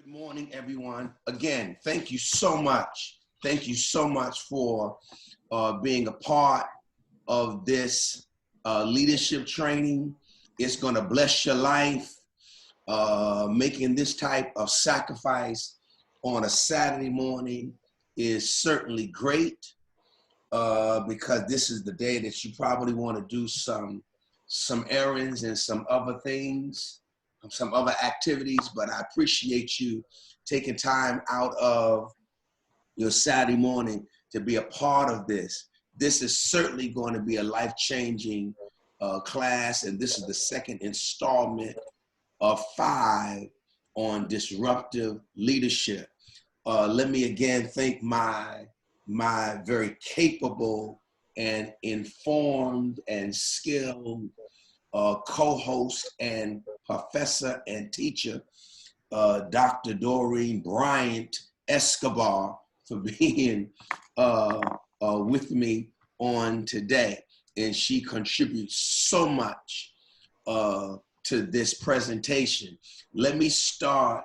Good morning, everyone. Again, thank you so much. Thank you so much for being a part of this leadership training. It's going to bless your life. Making this type of sacrifice on a Saturday morning is certainly great because this is the day that you probably want to do some errands and some other things, some other activities, but I appreciate you taking time out of your Saturday morning to be a part of this. This is certainly going to be a life-changing class, and this is the second installment of 5 on disruptive leadership. Let me again thank my very capable and informed and skilled co-host and professor and teacher, Dr. Doreen Escobar, for being with me on today. And she contributes so much to this presentation. Let me start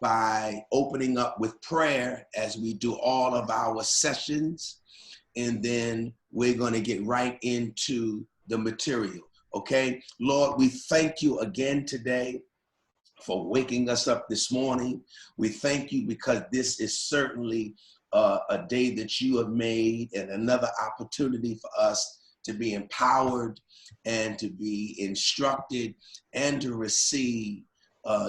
by opening up with prayer as we do all of our sessions, and then we're going to get right into the material. Okay, Lord, we thank you again today for waking us up this morning. We thank you because this is certainly a day that you have made and another opportunity for us to be empowered and to be instructed and to receive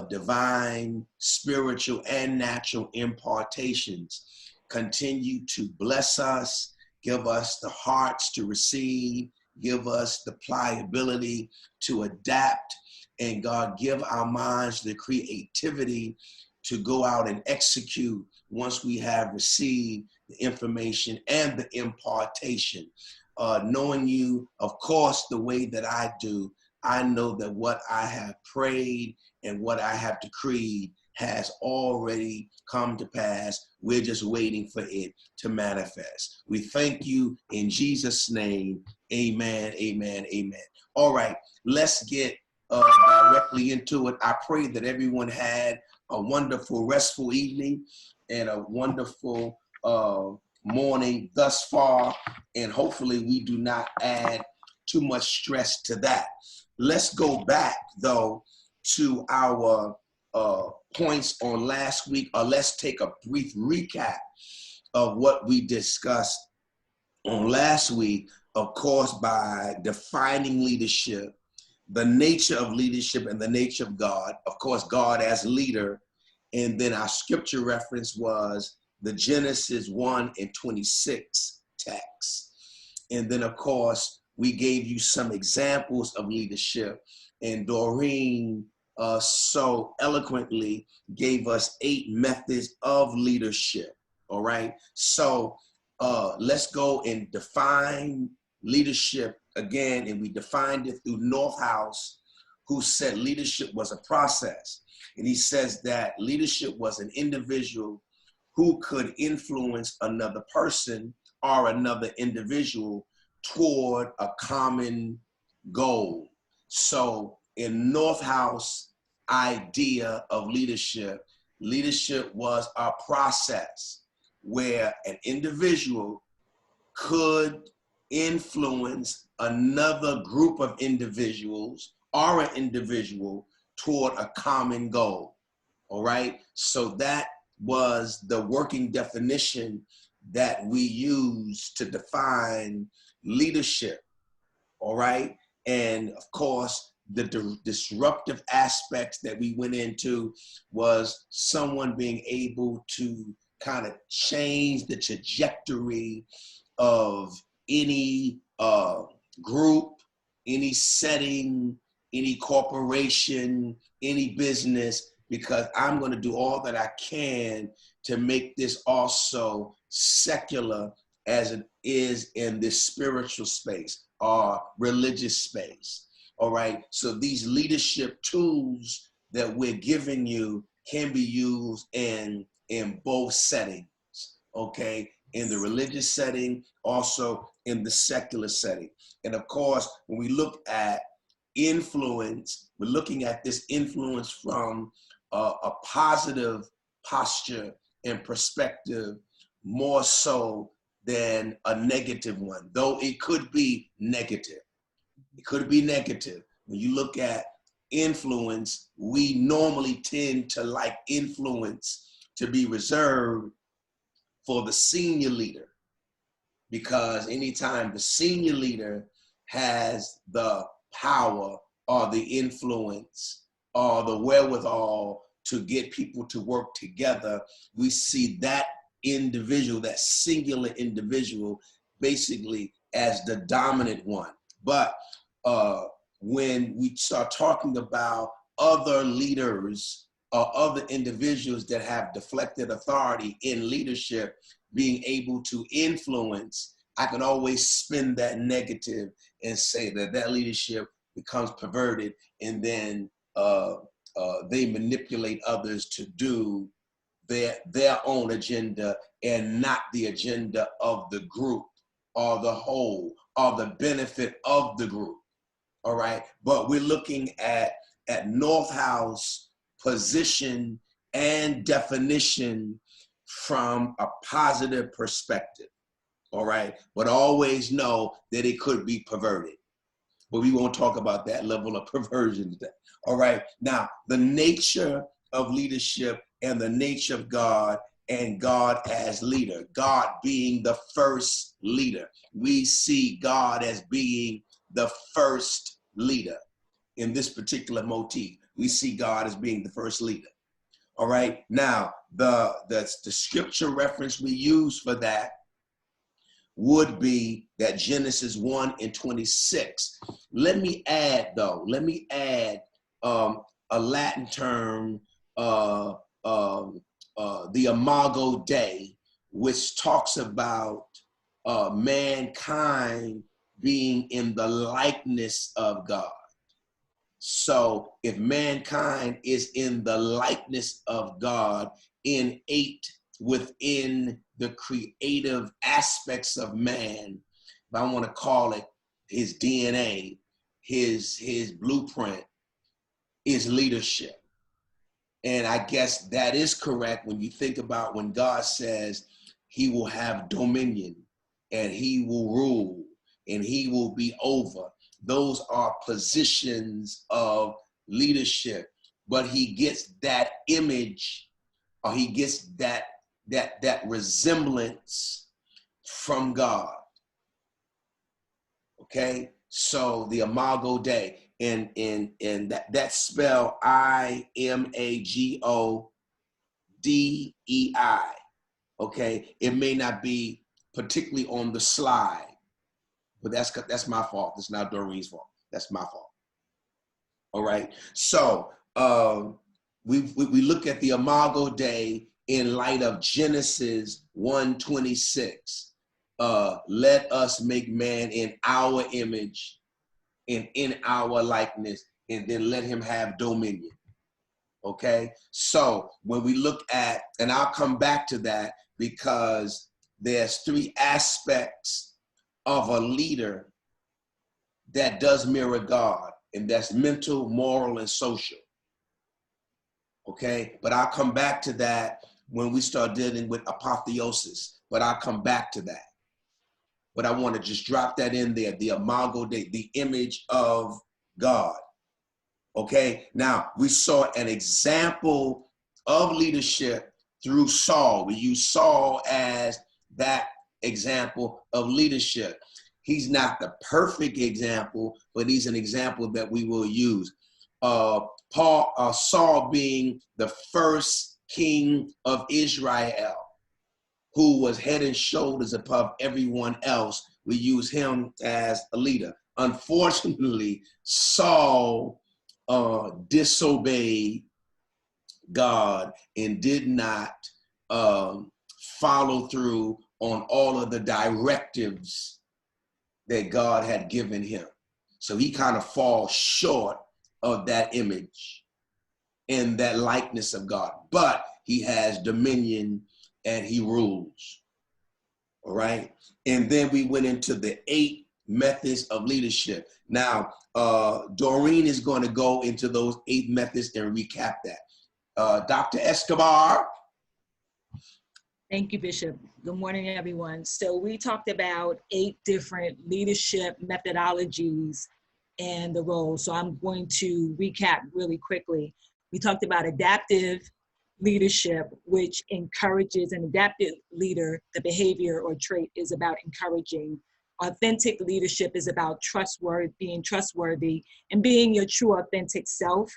divine, spiritual, and natural impartations. Continue to bless us, give us the hearts to receive, give us the pliability to adapt, and God, give our minds the creativity to go out and execute once we have received the information and the impartation. Knowing you, of course, the way that I do, I know that what I have prayed and what I have decreed has already come to pass. We're just waiting for it to manifest. We thank you in Jesus' name. Amen, amen, amen. All right, let's get directly into it. I pray that everyone had a wonderful, restful evening and a wonderful morning thus far, and hopefully we do not add too much stress to that. Let's go back, though, to our points on last week, or let's take a brief recap of what we discussed on last week, of course, by defining leadership, the nature of leadership and the nature of God, of course, God as leader, and then our scripture reference was the Genesis 1:26 text. And then, of course, we gave you some examples of leadership, and Doreen so eloquently gave us 8 methods of leadership. All right, so let's go and define leadership again, and we defined it through Northhouse, who said leadership was a process, and he says that leadership was an individual who could influence another person or another individual toward a common goal. So in Northhouse idea of leadership, leadership was a process where an individual could influence another group of individuals or an individual toward a common goal. All right, so that was the working definition that we use to define leadership. All right, and of course, the disruptive aspects that we went into was someone being able to kind of change the trajectory of any group, any setting, any corporation, any business, because I'm going to do all that I can to make this also secular as it is in this spiritual space or religious space. All right, so these leadership tools that we're giving you can be used in both settings, okay? In the religious setting, also in the secular setting. And of course, when we look at influence, we're looking at this influence from a positive posture and perspective more so than a negative one, though it could be negative. It could be negative. When you look at influence, we normally tend to like influence to be reserved for the senior leader, because anytime the senior leader has the power or the influence or the wherewithal to get people to work together, we see that individual, that singular individual, basically as the dominant one. But when we start talking about other leaders or other individuals that have deflected authority in leadership being able to influence, I can always spin that negative and say that that leadership becomes perverted, and then they manipulate others to do their own agenda and not the agenda of the group or the whole or the benefit of the group. All right, but we're looking at North House position and definition from a positive perspective. All right, but always know that it could be perverted. But we won't talk about that level of perversion today. All right, now the nature of leadership and the nature of God and God as leader, God being the first leader. We see God as being the first leader in this particular motif. We see God as being the first leader. All right, now the scripture reference we use for that would be that Genesis 1:26. Let me add a Latin term, the Imago Dei, which talks about mankind being in the likeness of God. So if mankind is in the likeness of God, innate within the creative aspects of man, if I want to call it his DNA, his blueprint, is leadership. And I guess that is correct when you think about when God says he will have dominion and he will rule and he will be over. Those are positions of leadership, but he gets that image, or he gets that resemblance from God. Okay, so the Imago Dei, and that spell IMAGODEI. Okay, it may not be particularly on the slide, but that's my fault. It's not Doreen's fault. That's my fault. All right. So we look at the Imago Dei in light of Genesis 1:26. Let us make man in our image and in our likeness, and then let him have dominion. Okay. So when we look at, and I'll come back to that because there's three aspects of a leader that does mirror God, and that's mental, moral, and social. Okay, but I'll come back to that when we start dealing with apotheosis, but I'll come back to that. But I want to just drop that in there, the Imago Dei, the image of God. Okay, now we saw an example of leadership through Saul. We use Saul as that example of leadership. He's not the perfect example, but he's an example that we will use. Saul being the first king of Israel, who was head and shoulders above everyone else. We use him as a leader. Unfortunately, Saul disobeyed God and did not follow through on all of the directives that God had given him. So he kind of falls short of that image and that likeness of God, but he has dominion and he rules. All right. And then we went into the 8 methods of leadership. Now, Doreen is going to go into those 8 methods and recap that. Dr. Escobar. Thank you, Bishop. Good morning, everyone. So we talked about 8 different leadership methodologies and the roles. So I'm going to recap really quickly. We talked about adaptive leadership, which encourages an adaptive leader. The behavior or trait is about encouraging. Authentic leadership is about being trustworthy and being your true authentic self.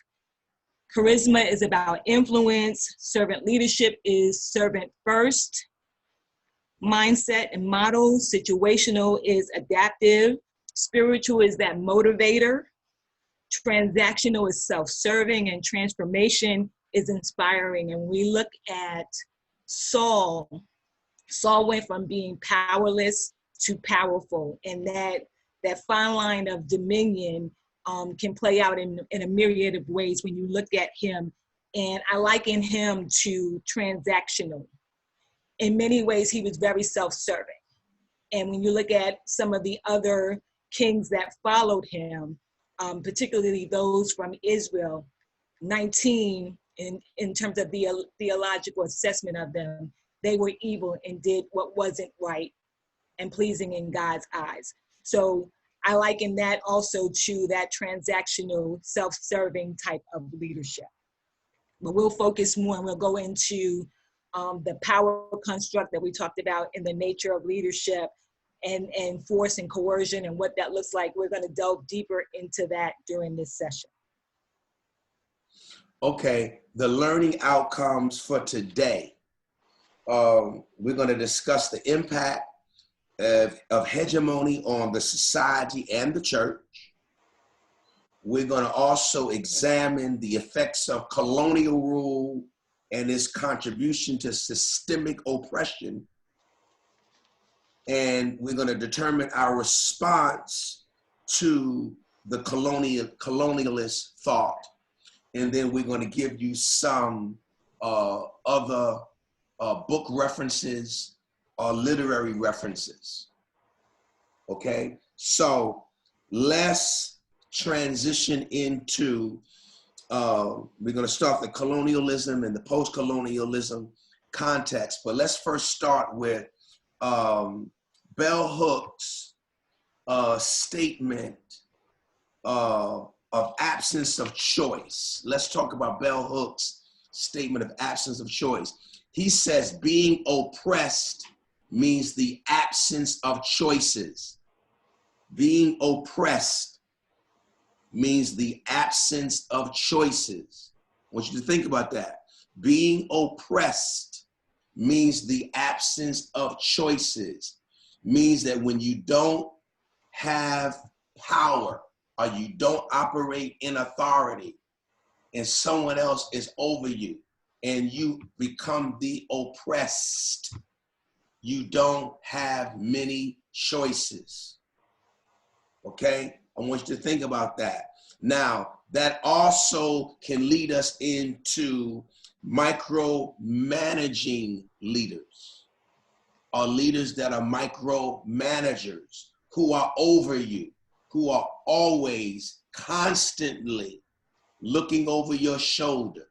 Charisma is about influence. Servant leadership is servant first. Mindset and model. Situational is adaptive. Spiritual is that motivator. Transactional is self-serving, and transformation is inspiring. And we look at Saul. Saul went from being powerless to powerful, and that fine line of dominion can play out in a myriad of ways when you look at him. And I liken him to transactional. In many ways, he was very self-serving. And when you look at some of the other kings that followed him, particularly those from Israel, 19 in terms of the theological assessment of them, they were evil and did what wasn't right and pleasing in God's eyes. So I liken that also to that transactional, self-serving type of leadership. But we'll focus more and we'll go into the power construct that we talked about in the nature of leadership and force and coercion and what that looks like. We're going to delve deeper into that during this session. Okay, the learning outcomes for today. We're going to discuss the impact of hegemony on the society and the church. We're going to also examine the effects of colonial rule and its contribution to systemic oppression. And we're going to determine our response to the colonialist thought. And then we're going to give you some other book references or literary references. Okay, so let's transition into, we're going to start the colonialism and the post-colonialism context, but let's first start with Bell Hooks' statement of absence of choice. Let's talk about Bell Hooks' statement of absence of choice. He says being oppressed means the absence of choices. Being oppressed means the absence of choices. I want you to think about that. Being oppressed means the absence of choices. Means that when you don't have power or you don't operate in authority and someone else is over you and you become the oppressed, you don't have many choices. Okay? I want you to think about that. Now, that also can lead us into micromanaging leaders, or leaders that are micromanagers, who are over you, who are always constantly looking over your shoulder,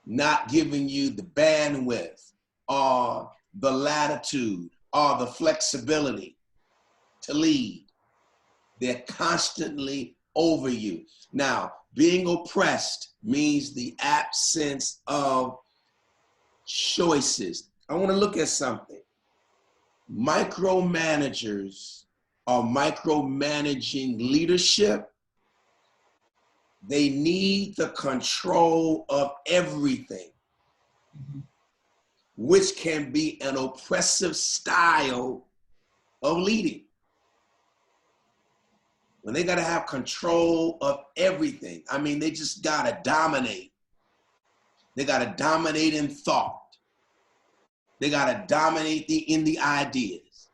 not giving you the bandwidth or the latitude or the flexibility to lead. They're constantly over you. Now, being oppressed means the absence of choices. I want to look at something. Micromanagers are micromanaging leadership. They need the control of everything, which can be an oppressive style of leading. When they got to have control of everything, I mean, they just got to dominate. They got to dominate in thought. They got to dominate in the ideas.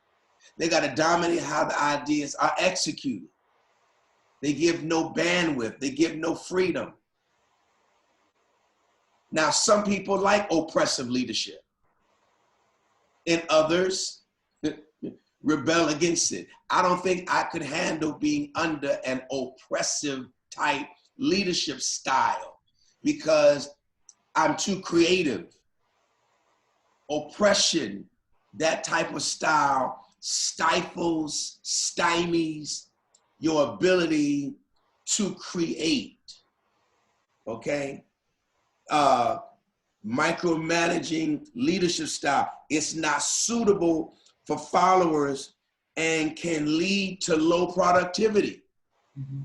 They got to dominate how the ideas are executed. They give no bandwidth. They give no freedom. Now, some people like oppressive leadership, and others rebel against it. I don't think I could handle being under an oppressive type leadership style because I'm too creative. oppression, that type of style stifles, stymies your ability to create, okay? Micromanaging leadership style, it's not suitable for followers and can lead to low productivity. Mm-hmm.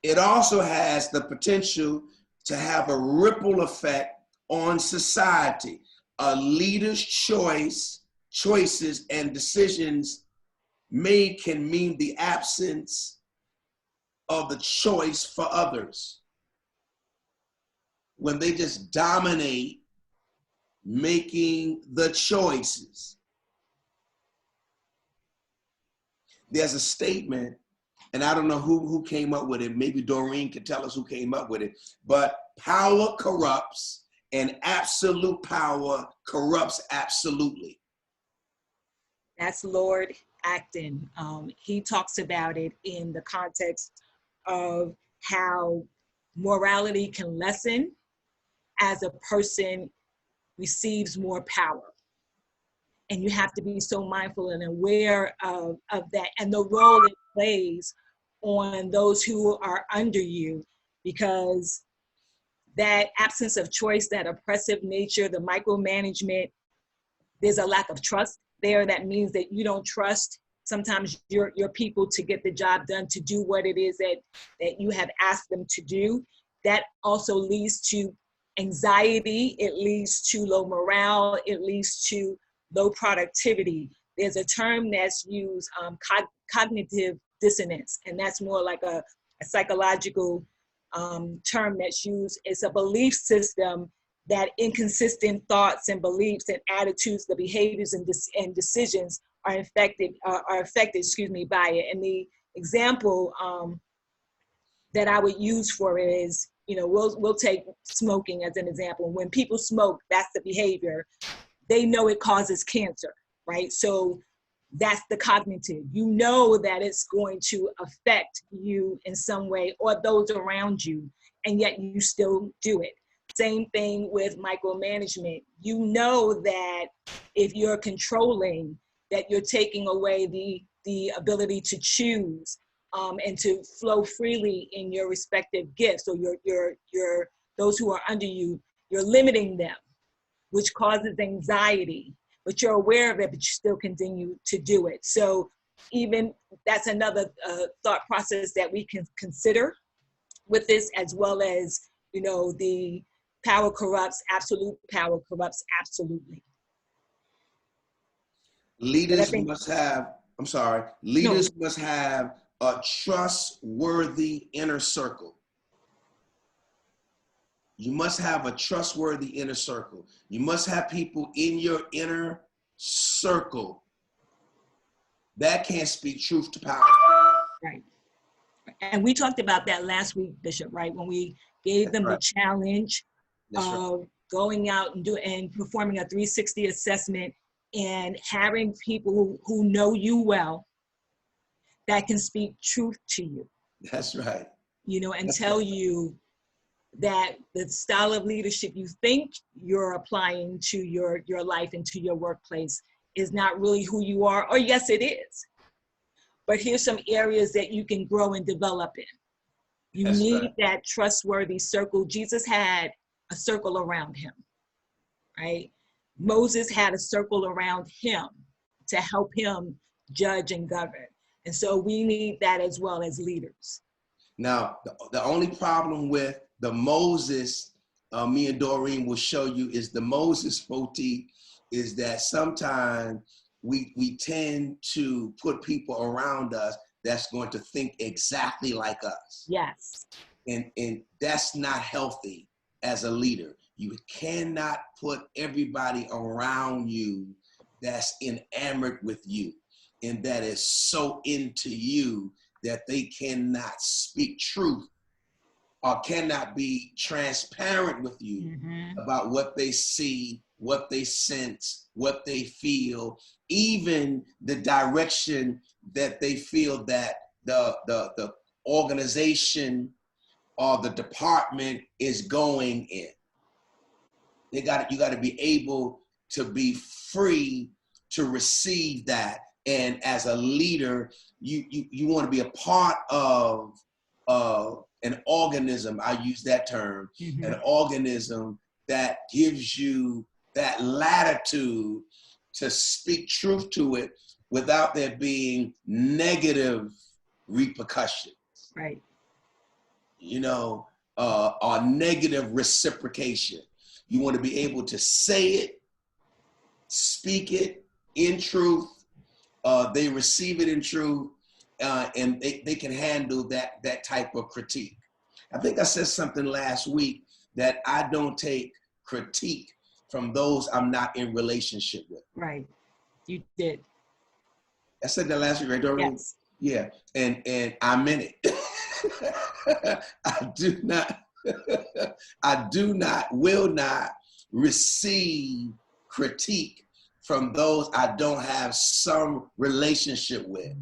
It also has the potential to have a ripple effect on society. A leader's choices and decisions made can mean the absence of the choice for others. When they just dominate making the choices. There's a statement, and I don't know who came up with it. Maybe Doreen could tell us who came up with it. But power corrupts, and absolute power corrupts absolutely. That's Lord Acton. He talks about it in the context of how morality can lessen as a person receives more power. And you have to be so mindful and aware of that and the role it plays on those who are under you, because that absence of choice, that oppressive nature, the micromanagement, there's a lack of trust there. That means that you don't trust sometimes your people to get the job done, to do what it is that you have asked them to do. That also leads to anxiety. It leads to low morale. It leads to low productivity. There's a term that's used, cognitive dissonance, and that's more like a psychological term that's used. It's a belief system that inconsistent thoughts and beliefs and attitudes, the behaviors and decisions are affected by it. And the example that I would use for it is, we'll take smoking as an example. When people smoke, that's the behavior. They know it causes cancer, right? So that's the cognitive. You know that it's going to affect you in some way or those around you, and yet you still do it. Same thing with micromanagement. You know that if you're controlling, that you're taking away the ability to choose and to flow freely in your respective gifts. So your those who are under you, you're limiting them, which causes anxiety. But you're aware of it, but you still continue to do it. So even that's another thought process that we can consider with this, as well as, the power corrupts, absolute power corrupts absolutely. Leaders must have a trustworthy inner circle. You must have a trustworthy inner circle. You must have people in your inner circle that can speak truth to power. Right. And we talked about that last week, Bishop, right? When we gave them the challenge of going out and performing a 360 assessment and having people who know you well that can speak truth to you. That's right. And tell you that the style of leadership you think you're applying to your life and to your workplace is not really who you are, or yes, it is. But here's some areas that you can grow and develop in. You need that trustworthy circle. Jesus had a circle around him, right? Moses had a circle around him to help him judge and govern. And so we need that as well as leaders. Now, the only problem with the Moses, me and Doreen will show you, is the Moses motif, is that sometimes we tend to put people around us that's going to think exactly like us. Yes. And that's not healthy as a leader. You cannot put everybody around you that's enamored with you and that is so into you that they cannot speak truth or cannot be transparent with you about what they see, what they sense, what they feel, even the direction that they feel that the organization or the department is going in. You got to be able to be free to receive that. And as a leader, you want to be a part of an organism. I use that term, an organism that gives you that latitude to speak truth to it without there being negative repercussions. Right. You know, or negative reciprocation. You want to be able to say it, speak it in truth. They receive it in truth, and they can handle that type of critique. I think I said something last week that I don't take critique from those I'm not in relationship with. Right. You did. I said that last week, right, Doreen? Yes. Yeah, and I meant it. I will not receive critique from those I don't have some relationship with,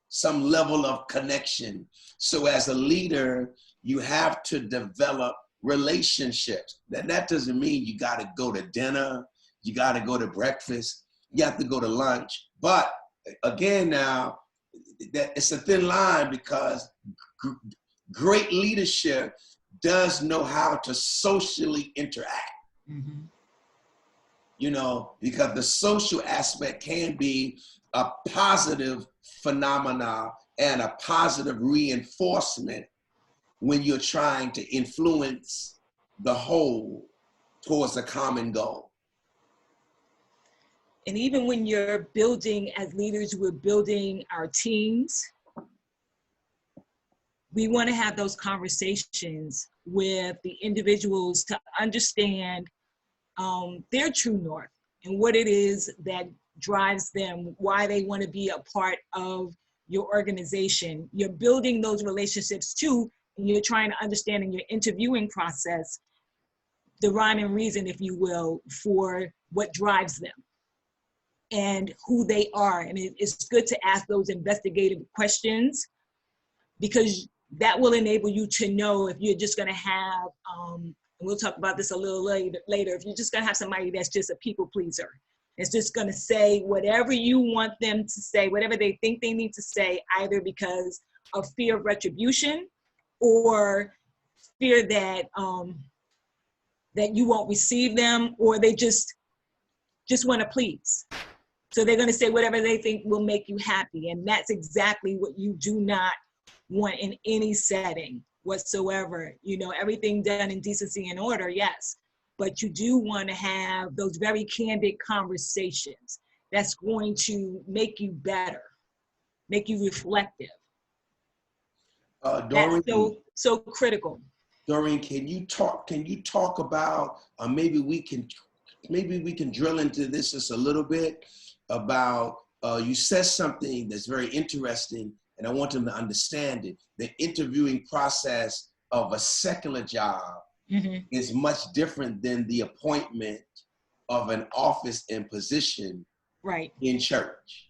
some level of connection. So as a leader, you have to develop relationships. That doesn't mean you got to go to dinner, you got to go to breakfast, you have to go to lunch. But again, now, that it's a thin line, because great leadership does know how to socially interact. You know, because the social aspect can be a positive phenomena and a positive reinforcement when you're trying to influence the whole towards a common goal. And even when you're building, as leaders, we're building our teams. We want to have those conversations with the individuals to understand their true north and what it is that drives them, why they want to be a part of your organization. You're building those relationships too, and you're trying to understand in your interviewing process the rhyme and reason, if you will, for what drives them and who they are. And it's good to ask those investigative questions, because that will enable you to know if you're just going to have, and we'll talk about this a little later, if you're just going to have somebody that's just a people pleaser, it's just going to say whatever you want them to say, whatever they think they need to say, either because of fear of retribution or fear that that you won't receive them, or they just want to please. So they're going to say whatever they think will make you happy. And that's exactly what you do not want in any setting whatsoever. You know, everything done in decency and order, yes. But you do want to have those very candid conversations that's going to make you better, make you reflective. Doreen, that's so critical. Doreen, can you talk about, maybe we can drill into this just a little bit about, you said something that's very interesting, and I want them to understand it. The interviewing process of a secular job is much different than the appointment of an office and position in church.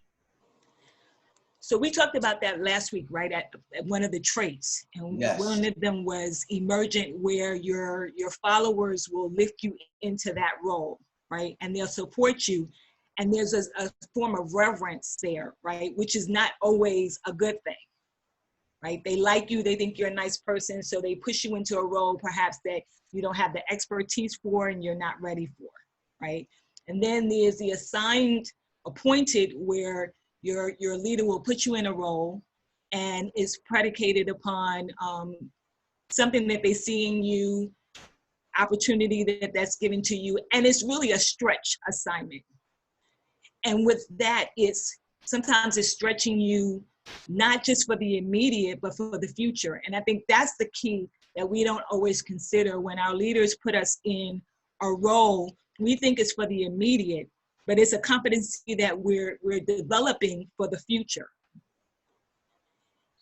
So we talked about that last week, right, at one of the traits. And yes. One of them was emergent, where your followers will lift you into that role, right? And they'll support you. And there's a form of reverence there, right? Which is not always a good thing, right? They like you, they think you're a nice person, so they push you into a role perhaps that you don't have the expertise for and you're not ready for, right? And then there's the assigned, appointed, where your leader will put you in a role and is predicated upon something that they see in you, opportunity that's given to you, and it's really a stretch assignment. And with that, sometimes it's stretching you not just for the immediate, but for the future. And I think that's the key that we don't always consider when our leaders put us in a role. We think it's for the immediate, but it's a competency that we're developing for the future.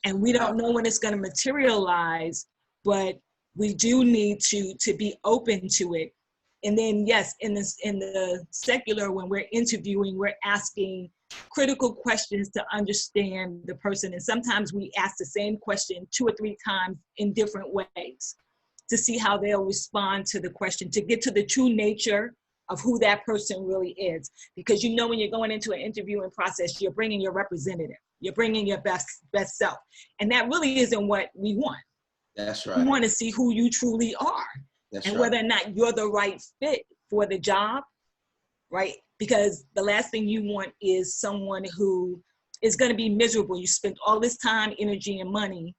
And we don't know when it's going to materialize, but we do need to be open to it. And then, yes, in the secular, when we're interviewing, we're asking critical questions to understand the person. And sometimes we ask the same question 2 or 3 times in different ways to see how they'll respond to the question, to get to the true nature of who that person really is. Because you know, when you're going into an interviewing process, you're bringing your representative, you're bringing your best self. And that really isn't what we want. That's right. We want to see who you truly are. That's and right. whether or not you're the right fit for the job, right? Because the last thing you want is someone who is going to be miserable. You spent all this time, energy, and money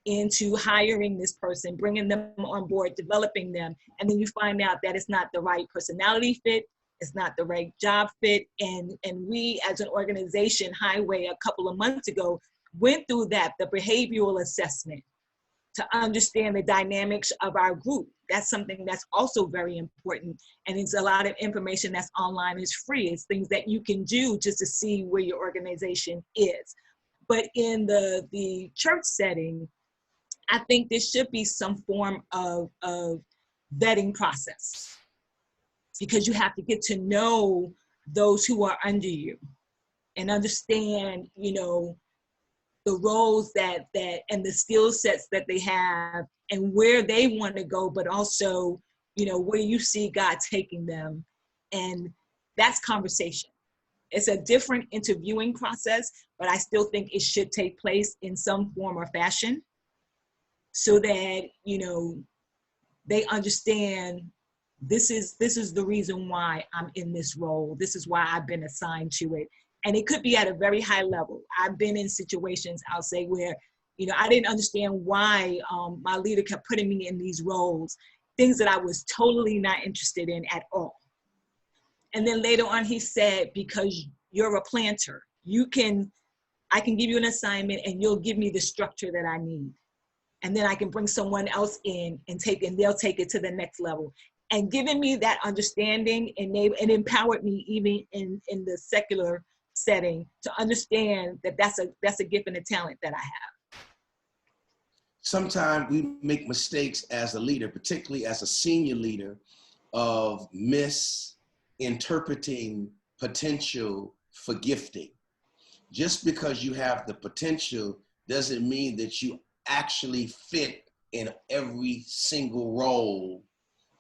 into hiring this person, bringing them on board, developing them, and then you find out that it's not the right personality fit, it's not the right job fit. And we as an organization, Highway, a couple of months ago, went through that, the behavioral assessment, to understand the dynamics of our group. That's something that's also very important. And it's a lot of information that's online, is free. It's things that you can do just to see where your organization is. But in the church setting, I think there should be some form of vetting process, because you have to get to know those who are under you and understand, you know, the roles that and the skill sets that they have and where they want to go, but also, you know, where you see God taking them. And that's conversation. It's a different interviewing process, but I still think it should take place in some form or fashion so that, you know, they understand this is the reason why I'm in this role. This is why I've been assigned to it. And it could be at a very high level. I've been in situations, I'll say, where, you know, I didn't understand why my leader kept putting me in these roles, things that I was totally not interested in at all. And then later on, he said, because you're a planter, I can give you an assignment and you'll give me the structure that I need. And then I can bring someone else in and they'll take it to the next level. And giving me that understanding and empowered me even in the secular setting to understand that that's a gift and a talent that I have. Sometimes we make mistakes as a leader, particularly as a senior leader, of misinterpreting potential for gifting. Just because you have the potential doesn't mean that you actually fit in every single role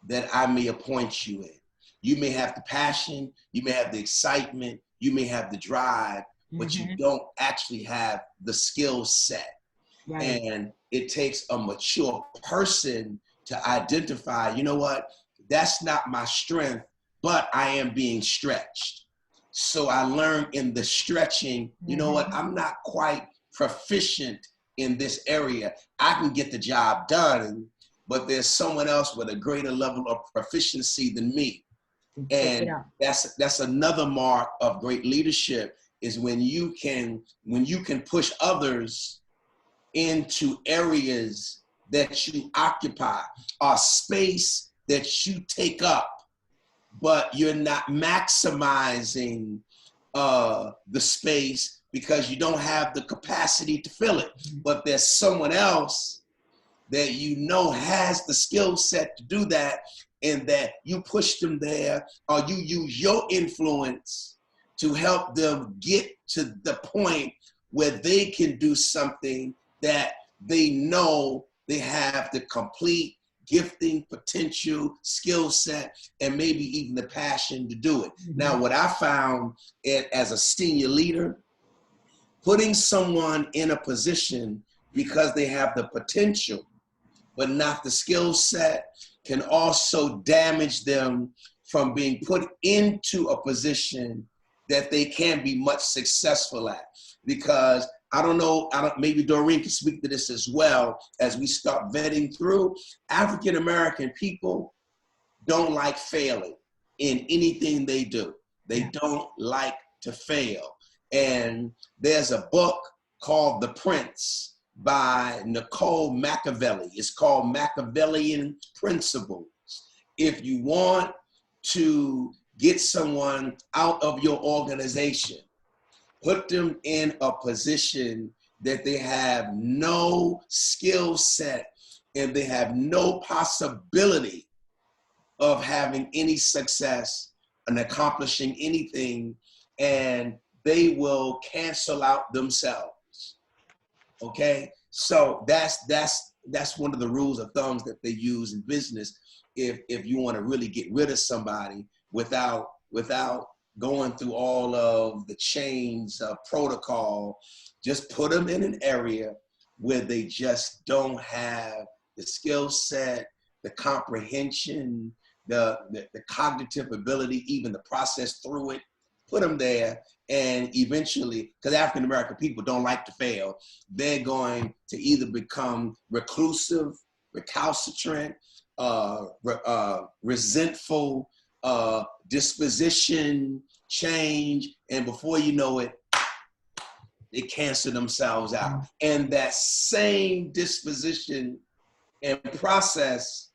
that I may appoint you in. You may have the passion, you may have the excitement, you may have the drive, but you don't actually have the skill set. Right. And it takes a mature person to identify, you know what, that's not my strength, but I am being stretched. So I learned in the stretching, you know what, I'm not quite proficient in this area. I can get the job done, but there's someone else with a greater level of proficiency than me. And that's another mark of great leadership, is when you can push others into areas that you occupy, or space that you take up, but you're not maximizing the space because you don't have the capacity to fill it. But there's someone else that you know has the skill set to do that, and that you push them there, or you use your influence to help them get to the point where they can do something that they know they have the complete gifting, potential, skill set, and maybe even the passion to do it. Now, what I found as a senior leader, putting someone in a position because they have the potential but not the skill set can also damage them from being put into a position that they can be much successful at. Because maybe Doreen can speak to this as well as we start vetting through. African-American people don't like failing in anything they do. They don't like to fail. And there's a book called The Prince by Nicole Machiavelli. It's called Machiavellian Principles. If you want to get someone out of your organization, put them in a position that they have no skill set and they have no possibility of having any success and accomplishing anything, and they will cancel out themselves. Okay, so that's one of the rules of thumbs that they use in business. If you want to really get rid of somebody without going through all of the chains of protocol, just put them in an area where they just don't have the skill set, the comprehension, the cognitive ability, even the process through it. Put them there, and eventually, because African American people don't like to fail, they're going to either become reclusive, recalcitrant, resentful, disposition, change, and before you know it, they cancel themselves out. And that same disposition and process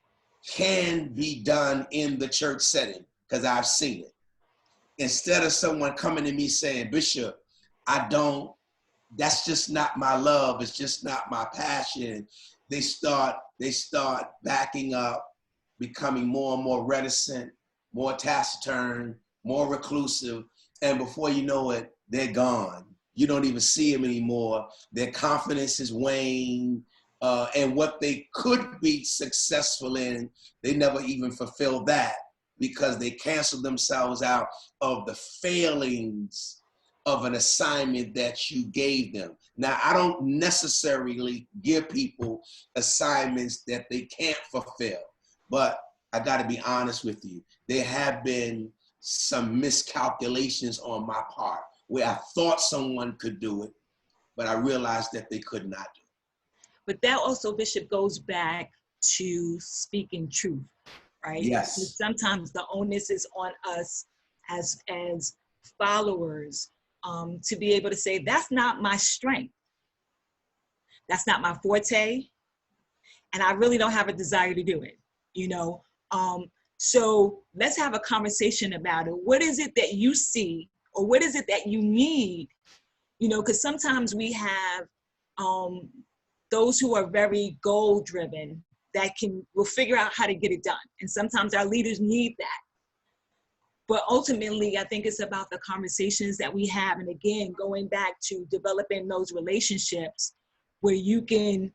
can be done in the church setting, because I've seen it. Instead of someone coming to me saying, Bishop, that's just not my love, it's just not my passion, they start backing up, becoming more and more reticent, more taciturn, more reclusive, and before you know it, they're gone. You don't even see them anymore. Their confidence is waned, and what they could be successful in, they never even fulfill that, because they canceled themselves out of the failings of an assignment that you gave them. Now, I don't necessarily give people assignments that they can't fulfill, but I gotta be honest with you. There have been some miscalculations on my part where I thought someone could do it, but I realized that they could not do it. But that also, Bishop, goes back to speaking truth. Right? Yes. Sometimes the onus is on us as followers to be able to say, that's not my strength. That's not my forte. And I really don't have a desire to do it, you know? So let's have a conversation about it. What is it that you see, or what is it that you need? You know, because sometimes we have those who are very goal driven that will figure out how to get it done. And sometimes our leaders need that. But ultimately, I think it's about the conversations that we have. And again, going back to developing those relationships where you can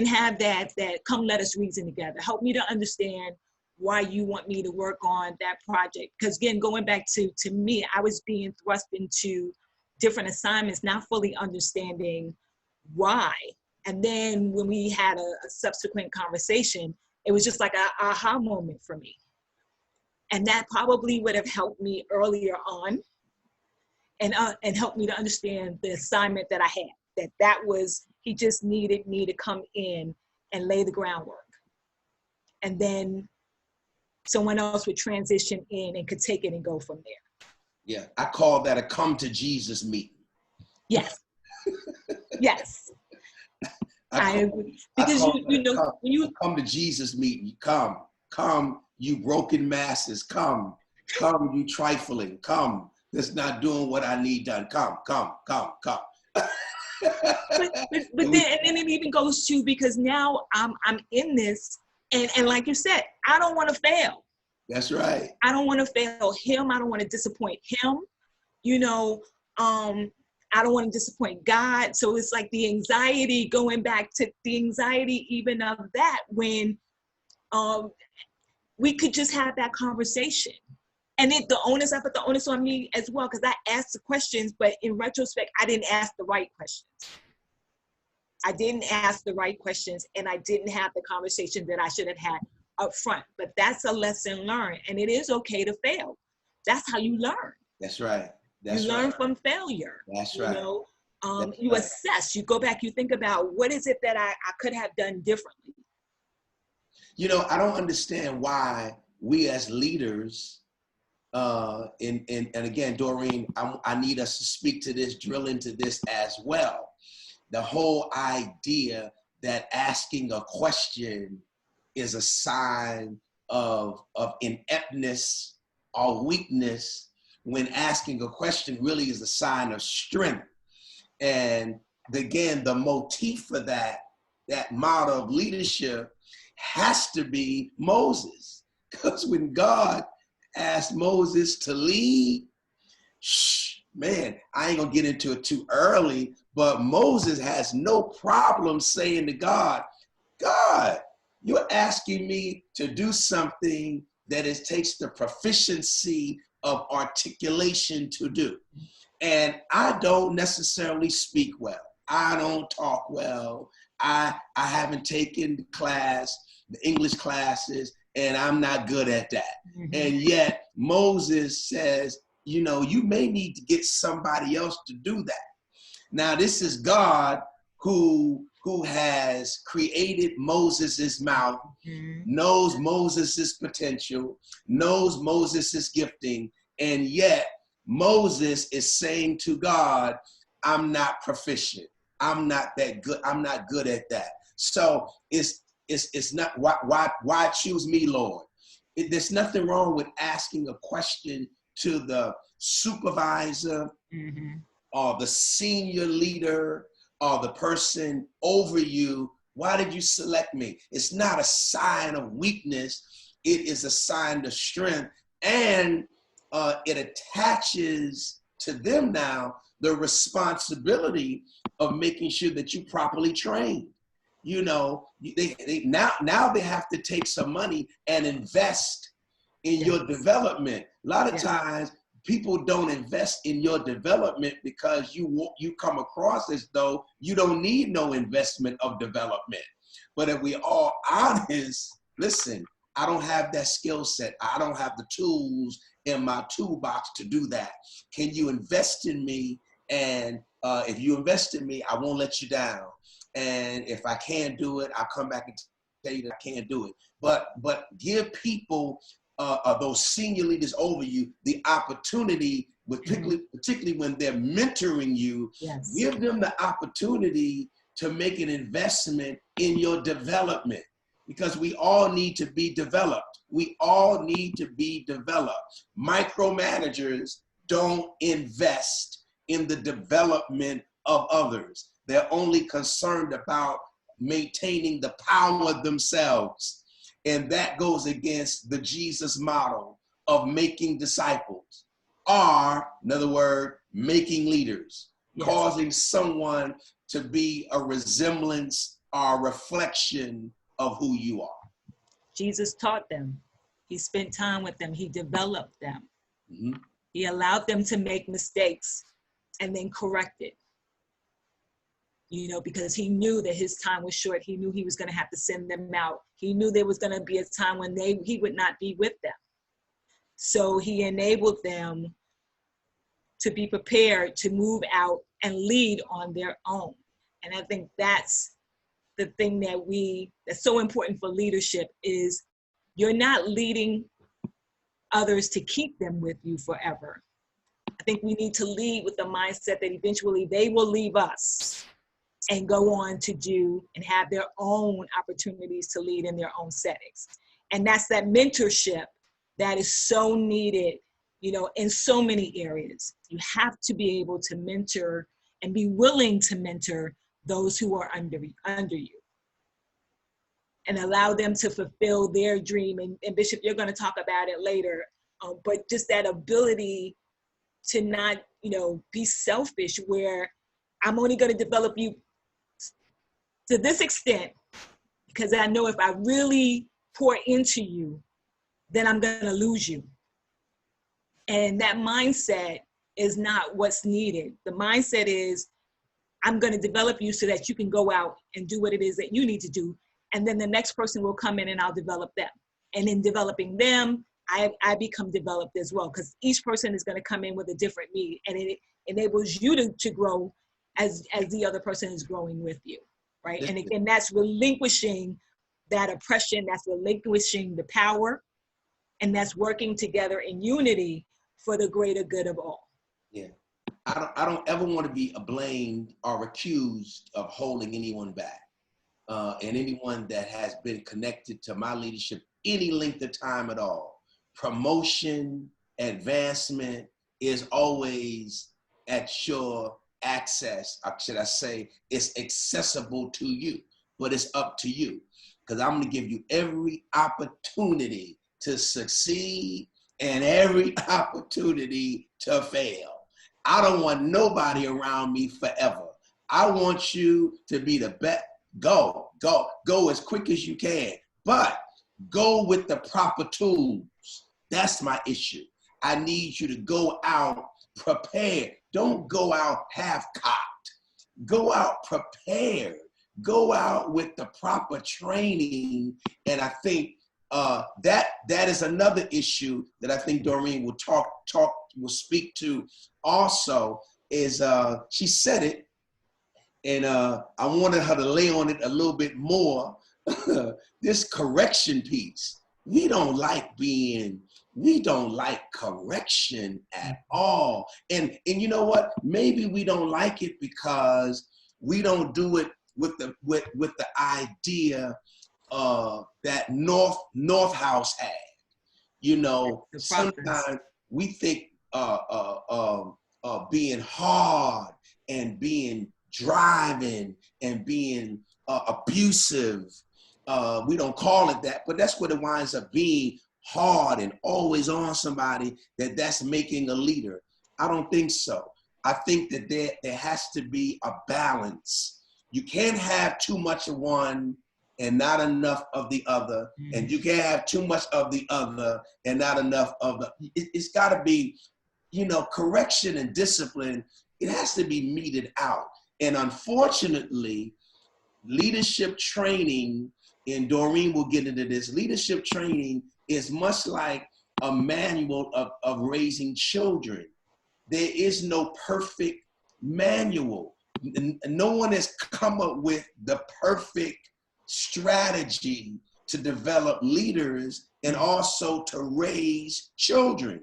have that come, let us reason together. Help me to understand why you want me to work on that project. Because again, going back to me, I was being thrust into different assignments, not fully understanding why. And then when we had a subsequent conversation, it was just like an aha moment for me. And that probably would have helped me earlier on and helped me to understand the assignment that I had, that was, he just needed me to come in and lay the groundwork. And then someone else would transition in and could take it and go from there. Yeah, I call that a come to Jesus meeting. Yes, yes. I agree. Because you know, when you come to Jesus meeting, come, you broken masses, come, you trifling, come, that's not doing what I need done, come. But then it even goes to, because now I'm in this, and like you said, I don't want to fail. That's right. I don't want to fail him. I don't want to disappoint him. You know, I don't want to disappoint God. So it's like the anxiety, going back to the anxiety even of that, when we could just have that conversation. And I put the onus on me as well, because I asked the questions, but in retrospect, I didn't ask the right questions. I didn't ask the right questions, and I didn't have the conversation that I should have had up front. But that's a lesson learned, and it is okay to fail. That's how you learn. That's right. You learn from failure. That's right. You know, you assess, you go back, you think about, what is it that I could have done differently? You know, I don't understand why we as leaders, and again, Doreen, I need us to speak to this, drill into this as well. The whole idea that asking a question is a sign of ineptness or weakness, when asking a question really is a sign of strength. And again, the motif for that model of leadership has to be Moses. Because when God asked Moses to lead, man, I ain't gonna get into it too early, but Moses has no problem saying to God, God, you're asking me to do something that it takes the proficiency of articulation to do. And I don't necessarily speak well. I don't talk well. I haven't taken the English classes, and I'm not good at that. Mm-hmm. And yet Moses says, you know, you may need to get somebody else to do that. Now, this is God who has created Moses's mouth, mm-hmm. knows Moses's potential, knows Moses's gifting, and yet Moses is saying to God, I'm not proficient. I'm not that good. I'm not good at that. So it's not why choose me, Lord? There's nothing wrong with asking a question to the supervisor, mm-hmm. or the senior leader or the person over you. Why did you select me? It's not a sign of weakness. It is a sign of strength. And it attaches to them now the responsibility of making sure that you properly train. You know, now they have to take some money and invest in your development. A lot of times people don't invest in your development because you come across as though you don't need no investment of development. But if we are honest, listen, I don't have that skill set. I don't have the tools in my toolbox to do that. Can you invest in me? And if you invest in me, I won't let you down. And if I can't do it, I'll come back and tell you that I can't do it. But give people, those senior leaders over you, the opportunity, particularly when they're mentoring you, give them the opportunity to make an investment in your development, because we all need to be developed. We all need to be developed. Micromanagers don't invest in the development of others. They're only concerned about maintaining the power themselves. And that goes against the Jesus model of making disciples, or, in other words, making leaders, causing someone to be a resemblance or a reflection of who you are. Jesus taught them. He spent time with them. He developed them. Mm-hmm. He allowed them to make mistakes and then correct it. You know, because he knew that his time was short. He knew he was going to have to send them out. He knew there was going to be a time when he would not be with them. So he enabled them to be prepared to move out and lead on their own. And I think that's the thing that's so important for leadership is you're not leading others to keep them with you forever. I think we need to lead with the mindset that eventually they will leave us and go on to do and have their own opportunities to lead in their own settings. And that's that mentorship that is so needed, you know, in so many areas. You have to be able to mentor and be willing to mentor those who are under you and allow them to fulfill their dream. And Bishop, you're going to talk about it later, but just that ability to not, you know, be selfish, where I'm only going to develop you to this extent, because I know if I really pour into you, then I'm going to lose you. And that mindset is not what's needed. The mindset is, I'm going to develop you so that you can go out and do what it is that you need to do. And then the next person will come in and I'll develop them. And in developing them, I become developed as well, because each person is going to come in with a different need, and it enables you to grow as the other person is growing with you, right? And again, that's relinquishing that oppression, that's relinquishing the power, and that's working together in unity for the greater good of all. Yeah. I don't ever want to be blamed or accused of holding anyone back. And anyone that has been connected to my leadership any length of time at all. Promotion, advancement is always at your access, or should I say, it's accessible to you, but it's up to you. Because I'm going to give you every opportunity to succeed and every opportunity to fail. I don't want nobody around me forever. I want you to be the best. Go as quick as you can, but go with the proper tools. That's my issue. I need you to go out prepared. Don't go out half-cocked. Go out prepared. Go out with the proper training. And I think that is another issue that I think Doreen will speak to also, is she said it, and I wanted her to lay on it a little bit more. This correction piece. We don't like correction at all. And you know what? Maybe we don't like it because we don't do it with the idea that North House had. You know, sometimes we think being hard and being driving and being abusive, we don't call it that, but that's what it winds up being, hard and always on somebody, that's making a leader. I don't think so. I think that there has to be a balance. You can't have too much of one and not enough of the other, and you can't have too much of the other and not enough of the, it's gotta be, you know, correction and discipline, it has to be meted out. And unfortunately, leadership training, and Doreen will get into this, leadership training is much like a manual of raising children. There is no perfect manual. No one has come up with the perfect strategy to develop leaders and also to raise children.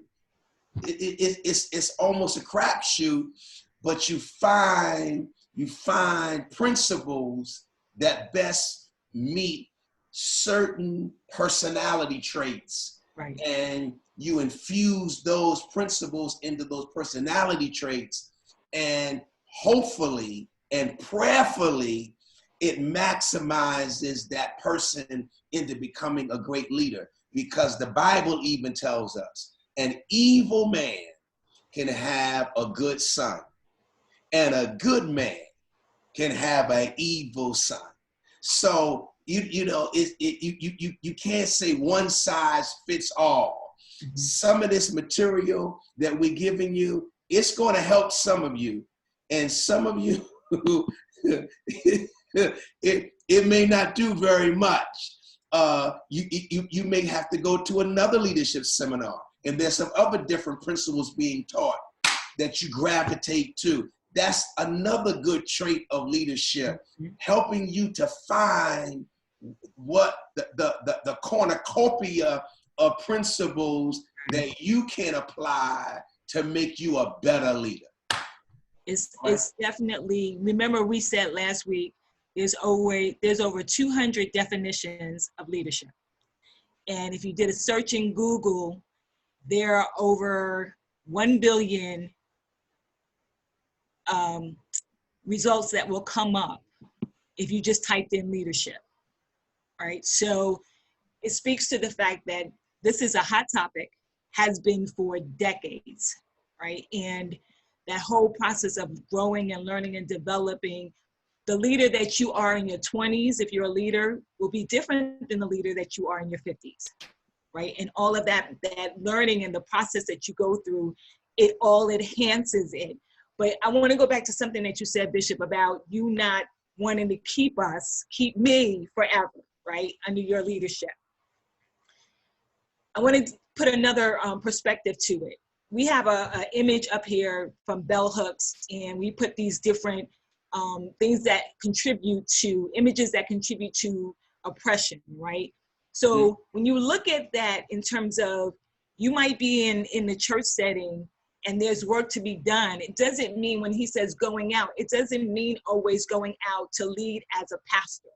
It's almost a crapshoot, but you find principles that best meet certain personality traits, right, and you infuse those principles into those personality traits, and hopefully and prayerfully it maximizes that person into becoming a great leader. Because the Bible even tells us an evil man can have a good son, and a good man can have an evil son. So you can't say one size fits all. Mm-hmm. Some of this material that we're giving you, it's going to help some of you, and some of you it may not do very much. You may have to go to another leadership seminar, and there's some other different principles being taught that you gravitate to. That's another good trait of leadership, helping you to find what the cornucopia of principles that you can apply to make you a better leader. It's definitely, remember we said last week, there's over 200 definitions of leadership. And if you did a search in Google, there are over 1 billion results that will come up if you just typed in leadership, right? So it speaks to the fact that this is a hot topic, has been for decades, right? And that whole process of growing and learning and developing, the leader that you are in your 20s, if you're a leader, will be different than the leader that you are in your 50s, right? And all of that learning and the process that you go through, it all enhances it. But I want to go back to something that you said, Bishop, about you not wanting to keep me forever, right, under your leadership. I want to put another perspective to it. We have an image up here from bell hooks, and we put these different things that contribute to, images that contribute to oppression, right? So when you look at that in terms of, you might be in the church setting and there's work to be done. It doesn't mean, when he says going out, it doesn't mean always going out to lead as a pastor.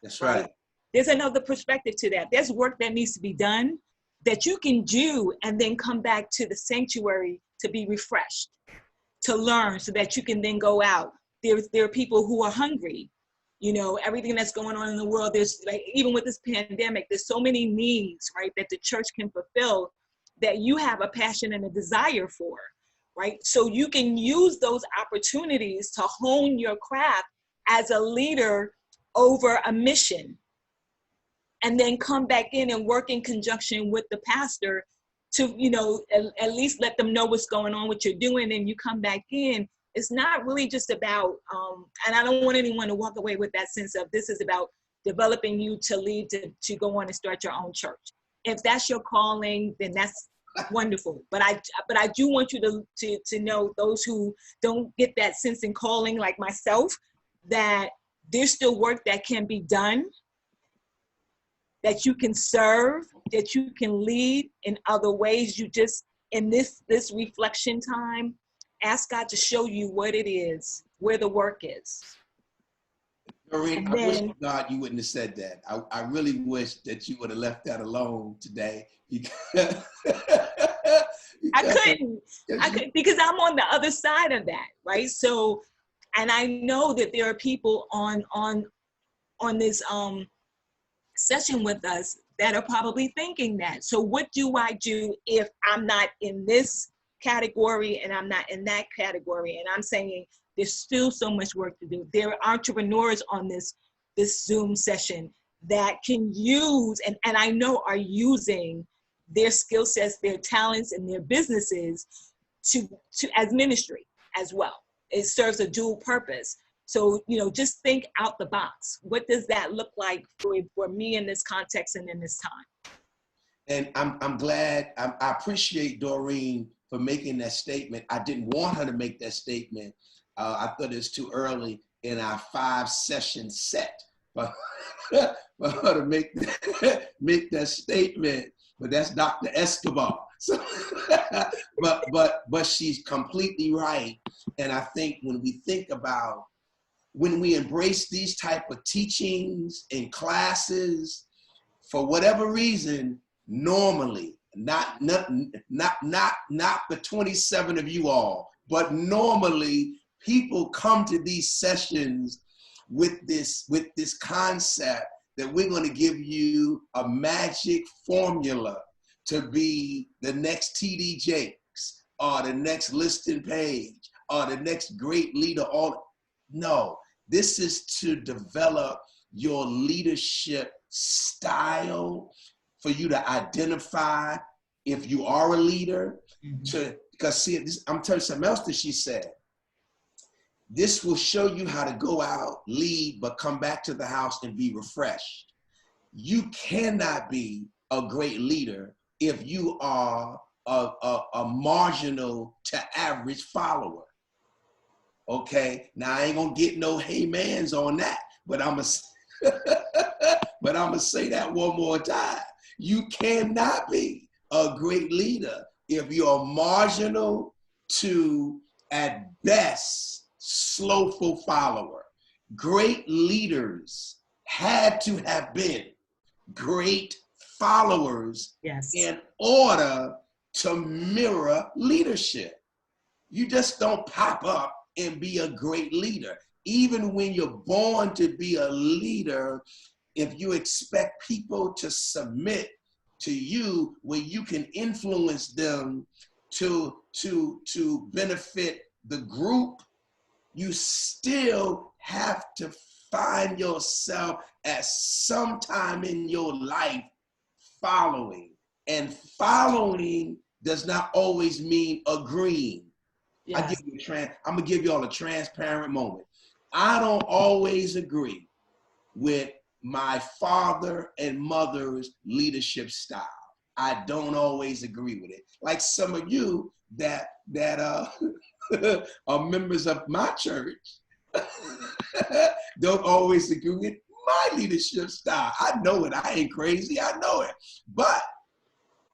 That's right. There's another perspective to that. There's work that needs to be done that you can do and then come back to the sanctuary to be refreshed, to learn, so that you can then go out. There are people who are hungry. You know, everything that's going on in the world, there's, like, even with this pandemic, there's so many needs, right, that the church can fulfill, that you have a passion and a desire for, right? So you can use those opportunities to hone your craft as a leader over a mission, and then come back in and work in conjunction with the pastor to, you know, at least let them know what's going on, what you're doing, and you come back in. It's not really just about, and I don't want anyone to walk away with that sense of this is about developing you to lead, to go on and start your own church. If that's your calling, then that's wonderful. But I do want you to know, those who don't get that sense in calling like myself, that there's still work that can be done, that you can serve, that you can lead in other ways. You just, in this reflection time, ask God to show you what it is, where the work is. Doreen, I wish to God you wouldn't have said that. I really wish that you would have left that alone today. I couldn't, because I'm on the other side of that, right? So, and I know that there are people on this session with us that are probably thinking that. So what do I do if I'm not in this category and I'm not in that category? And I'm saying there's still so much work to do. There are entrepreneurs on this Zoom session that can use, and I know are using their skill sets, their talents, and their businesses to as ministry as well. It serves a dual purpose. So, you know, just think out the box. What does that look like for me in this context and in this time? And I'm glad, I appreciate Doreen for making that statement. I didn't want her to make that statement. I thought it was too early in our 5-session set for her to make that statement. But that's Dr. Escobar. So, but she's completely right. And I think when we think about, when we embrace these type of teachings and classes, for whatever reason, normally, not the 27 of you all, but normally people come to these sessions with this concept that we're going to give you a magic formula to be the next TD Jakes or the next Liston Page or the next great leader. No, this is to develop your leadership style, for you to identify if you are a leader. Because see, I'm telling you something else that she said. This will show you how to go out, lead, but come back to the house and be refreshed. You cannot be a great leader if you are a marginal to average follower. Okay, now I ain't gonna get no hey mans on that, but I'm gonna say that one more time. You cannot be a great leader if you're marginal to, at best, slowful follower. Great leaders had to have been great followers, yes, in order to mirror leadership. You just don't pop up and be a great leader. Even when you're born to be a leader, if you expect people to submit to you when you can influence them to benefit the group, you still have to find yourself at some time in your life following. And following does not always mean agreeing. Yes. I'm gonna give you all a transparent moment. I don't always agree with my father and mother's leadership style. I don't always agree with it. Like some of you that are members of my church don't always agree with my leadership style. I know it. I ain't crazy. I know it. But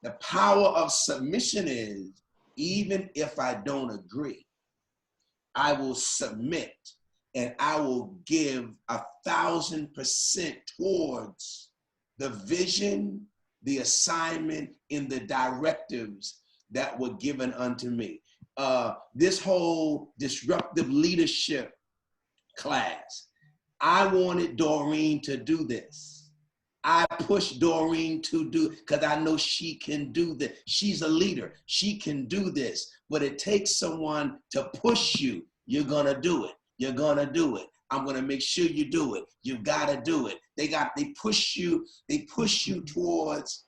the power of submission is, even if I don't agree, I will submit and I will give 1,000% towards the vision, the assignment, and the directives that were given unto me. This whole disruptive leadership class, I wanted Doreen to do this. I push Doreen to do, because I know she can do this. She's a leader. She can do this. But it takes someone to push you. You're going to do it. You're going to do it. I'm going to make sure you do it. You've got to do it. They push you towards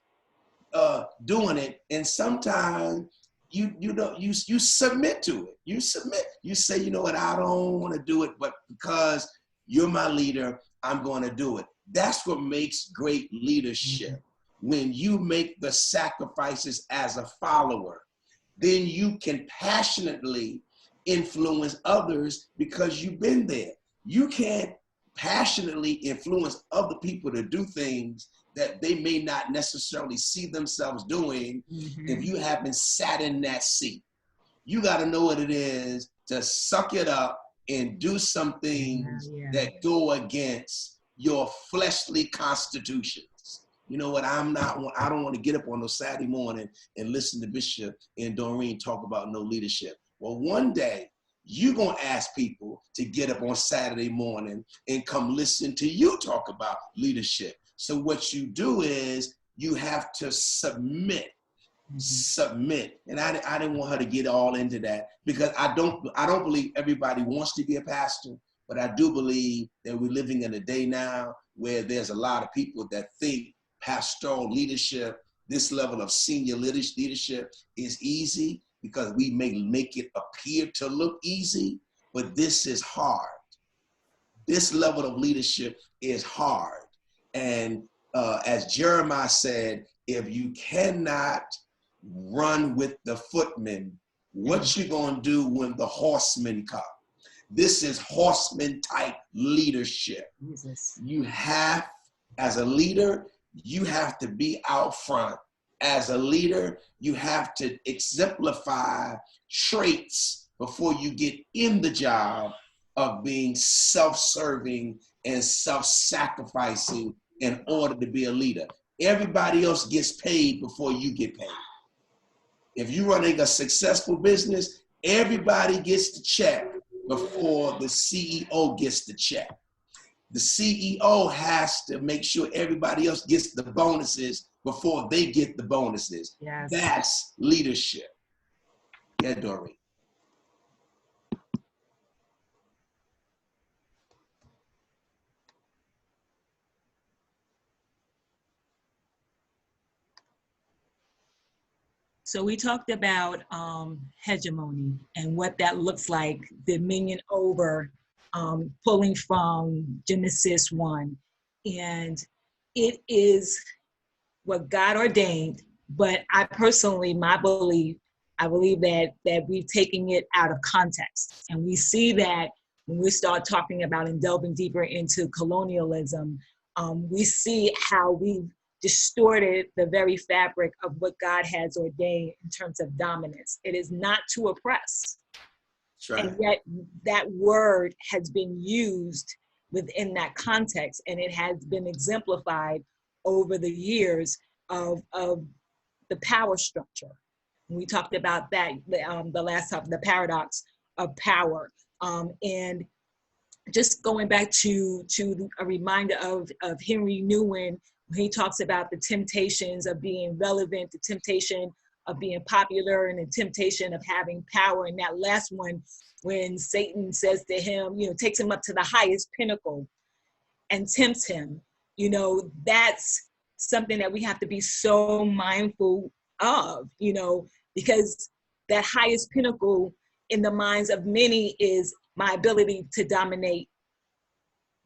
doing it. And sometimes you submit to it. You submit. You say, you know what, I don't want to do it, but because you're my leader, I'm going to do it. That's what makes great leadership. When you make the sacrifices as a follower, then you can passionately influence others because you've been there. You can't passionately influence other people to do things that they may not necessarily see themselves doing if you haven't sat in that seat. You got to know what it is to suck it up and do some things that go against your fleshly constitutions. You know what? I don't want to get up on no Saturday morning and listen to Bishop and Doreen talk about no leadership. Well, one day you're going to ask people to get up on Saturday morning and come listen to you talk about leadership. So what you do is you have to submit. And I didn't want her to get all into that because I don't believe everybody wants to be a pastor, but I do believe that we're living in a day now where there's a lot of people that think pastoral leadership, this level of senior leadership is easy because we make it appear to look easy, but this is hard. This level of leadership is hard. And as Jeremiah said, if you cannot run with the footmen, what you gonna do when the horsemen come? This is horseman type leadership. Jesus. You have, as a leader, you have to be out front. As a leader, you have to exemplify traits before you get in the job of being self-serving and self-sacrificing in order to be a leader. Everybody else gets paid before you get paid. If you're running a successful business, everybody gets the check before the CEO gets the check. The CEO has to make sure everybody else gets the bonuses before they get the bonuses. Yes. That's leadership. Yeah, Doreen. So we talked about hegemony and what that looks like, dominion over, pulling from Genesis 1. And it is what God ordained, but I personally, I believe that we've taken it out of context. And we see that when we start talking about and delving deeper into colonialism, we see how we've distorted the very fabric of what God has ordained in terms of dominance. It is not to oppress. Right. And yet that word has been used within that context, and it has been exemplified over the years of the power structure. We talked about that the last time, the paradox of power. And just going back to a reminder of Henry Nouwen, when he talks about the temptations of being relevant, the temptation of being popular, and the temptation of having power. And that last one, when Satan says to him, takes him up to the highest pinnacle and tempts him, that's something that we have to be so mindful of, because that highest pinnacle in the minds of many is my ability to dominate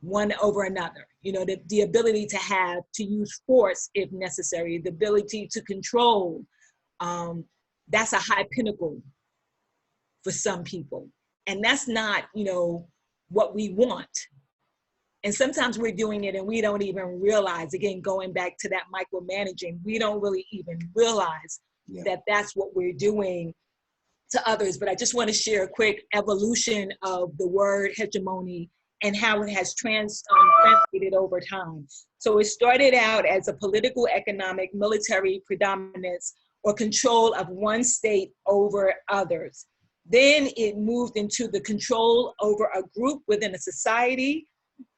one over another, the ability to use force if necessary, the ability to control. That's a high pinnacle for some people. And that's not, what we want. And sometimes we're doing it and we don't even realize, again, going back to that micromanaging, we don't really even realize that that's what we're doing to others. But I just want to share a quick evolution of the word hegemony and how it has translated over time. So it started out as a political, economic, military predominance or control of one state over others. Then it moved into the control over a group within a society,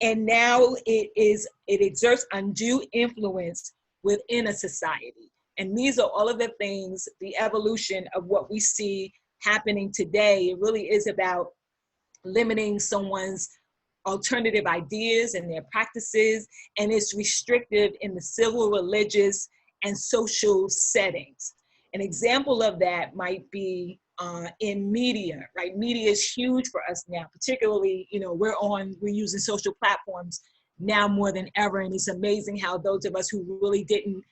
And now it exerts undue influence within a society. And these are all of the things, the evolution of what we see happening today. It really is about limiting someone's alternative ideas and their practices, and it's restrictive in the civil, religious, and social settings. An example of that might be in media, right? Media is huge for us now, particularly, we're using social platforms now more than ever, and it's amazing how those of us who really didn't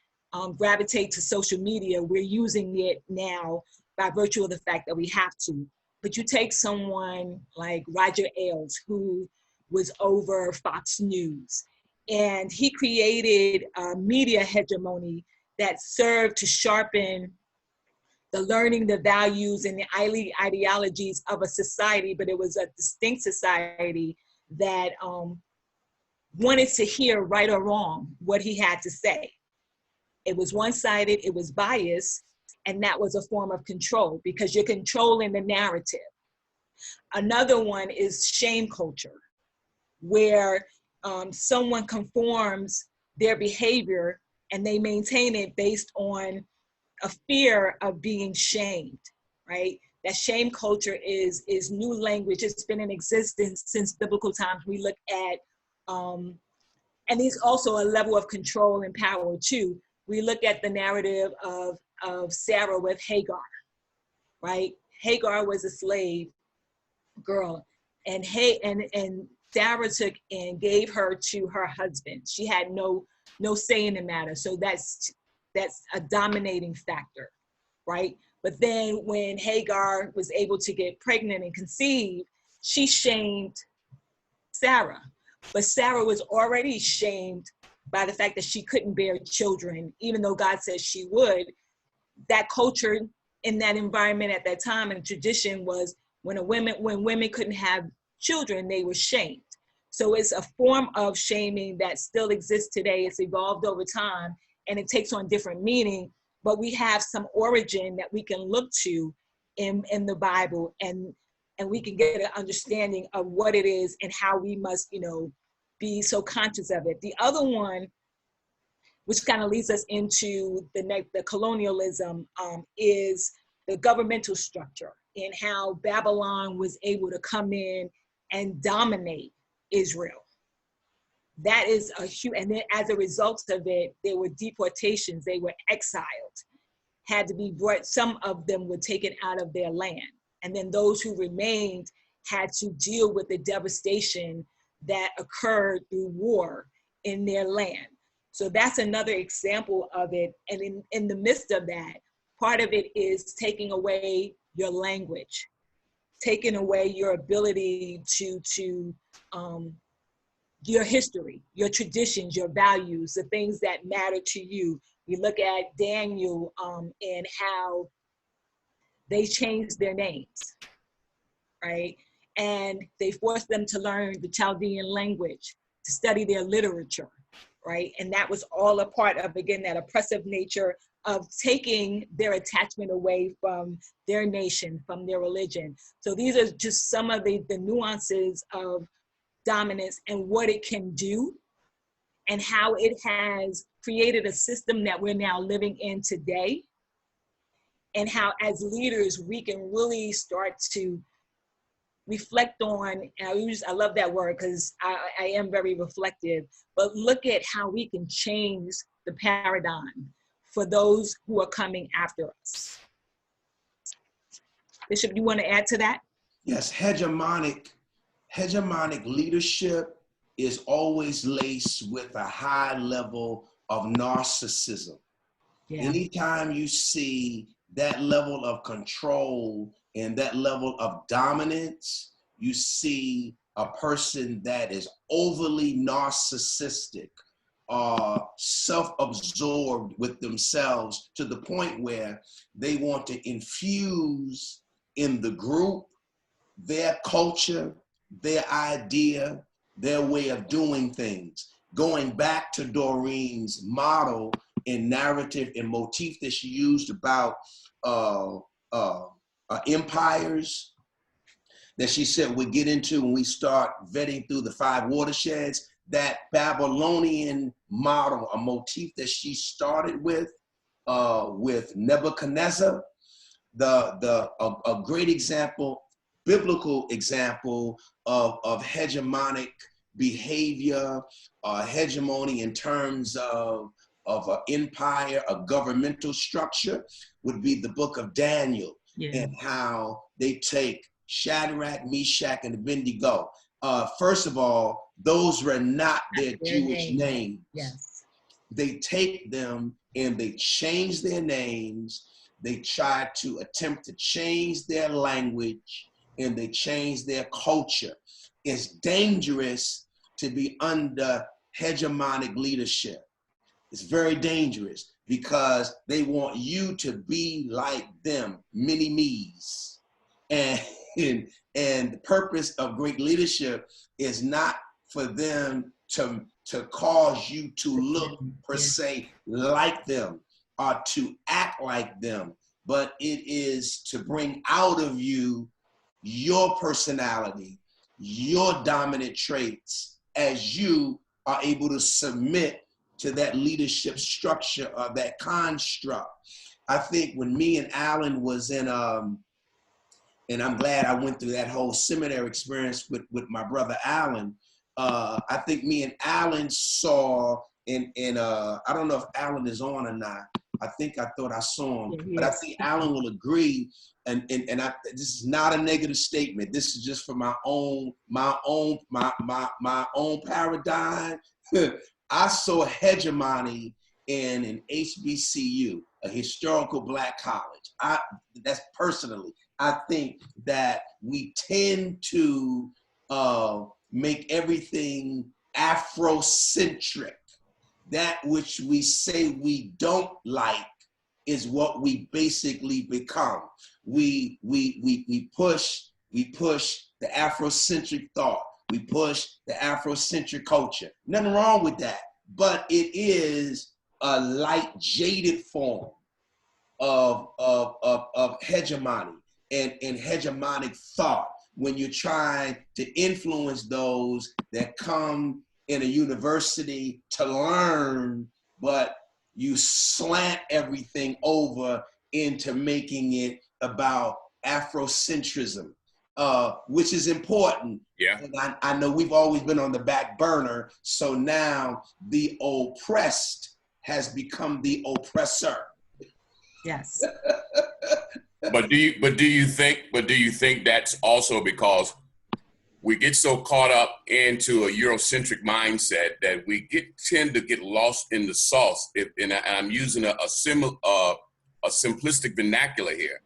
gravitate to social media, we're using it now by virtue of the fact that we have to. But you take someone like Roger Ailes, who was over Fox News, and he created a media hegemony that served to sharpen the learning, the values, and the ideologies of a society, but it was a distinct society that wanted to hear, right or wrong, what he had to say. It was one-sided, it was biased, and that was a form of control because you're controlling the narrative. Another one is shame culture, where someone conforms their behavior and they maintain it based on a fear of being shamed, right? That shame culture is new language. It's been in existence since biblical times. We look at, and there's also a level of control and power too. We look at the narrative of Sarah with Hagar, right? Hagar was a slave girl, and Sarah took and gave her to her husband. She had no say in the matter. So that's a dominating factor, right? But then when Hagar was able to get pregnant and conceive, she shamed Sarah. But Sarah was already shamed by the fact that she couldn't bear children, even though God said she would. That culture in that environment at that time and tradition was when women couldn't have children, they were shamed. So it's a form of shaming that still exists today. It's evolved over time and it takes on different meaning, but we have some origin that we can look to in the Bible, and we can get an understanding of what it is and how we must, be so conscious of it. The other one, which kind of leads us into the colonialism, is the governmental structure and how Babylon was able to come in and dominate Israel. That is a huge, and then as a result of it, there were deportations, they were exiled, had to be brought, some of them were taken out of their land. And then those who remained had to deal with the devastation that occurred through war in their land. So that's another example of it. And in the midst of that, part of it is taking away your language, taking away your ability to your history, your traditions, your values, the things that matter to you. We look at Daniel and how they changed their names, right? And they forced them to learn the Chaldean language, to study their literature, right? And that was all a part of, again, that oppressive nature of taking their attachment away from their nation, from their religion. So these are just some of the nuances of dominance and what it can do and how it has created a system that we're now living in today, and how as leaders we can really start to reflect on, and I love that word because I am very reflective, but look at how we can change the paradigm for those who are coming after us. Bishop, you want to add to that? Yes, hegemonic leadership is always laced with a high level of narcissism. Yeah. Anytime you see that level of control and that level of dominance, you see a person that is overly narcissistic, self-absorbed with themselves to the point where they want to infuse in the group their culture, their idea, their way of doing things. Going back to Doreen's model and narrative and motif that she used about empires, that she said we get into when we start vetting through the 5 watersheds, that Babylonian model, a motif that she started with Nebuchadnezzar, a great example, biblical example of hegemonic behavior, hegemony in terms of an empire, a governmental structure, would be the book of Daniel, and how they take Shadrach, Meshach, and Abednego. First of all, those were not their Jewish names. Yes. They take them and they change their names. They try to attempt to change their language, and they change their culture. It's dangerous to be under hegemonic leadership. It's very dangerous because they want you to be like them, many me's. And the purpose of great leadership is not for them to cause you to look per se like them or to act like them, but it is to bring out of you your personality, your dominant traits, as you are able to submit to that leadership structure or that construct. I think when me and Alan was in, and I'm glad I went through that whole seminary experience with my brother Alan, I think me and Alan saw, I don't know if Alan is on or not. I thought I saw him, but I think Alan will agree. And this is not a negative statement. This is just for my own paradigm. I saw hegemony in an HBCU, a historical Black college. That's personally. I think that we tend to make everything Afrocentric. That which we say we don't like is what we basically become. We push the Afrocentric thought. We push the Afrocentric culture. Nothing wrong with that, but it is a light jaded form of hegemony and hegemonic thought when you're trying to influence those that come in a university to learn, but you slant everything over into making it about Afrocentrism, which is important. Yeah. And I know we've always been on the back burner, so now the oppressed has become the oppressor. Yes. But do you think that's also because we get so caught up into a Eurocentric mindset that we tend to get lost in the sauce? And I'm using a simplistic vernacular here,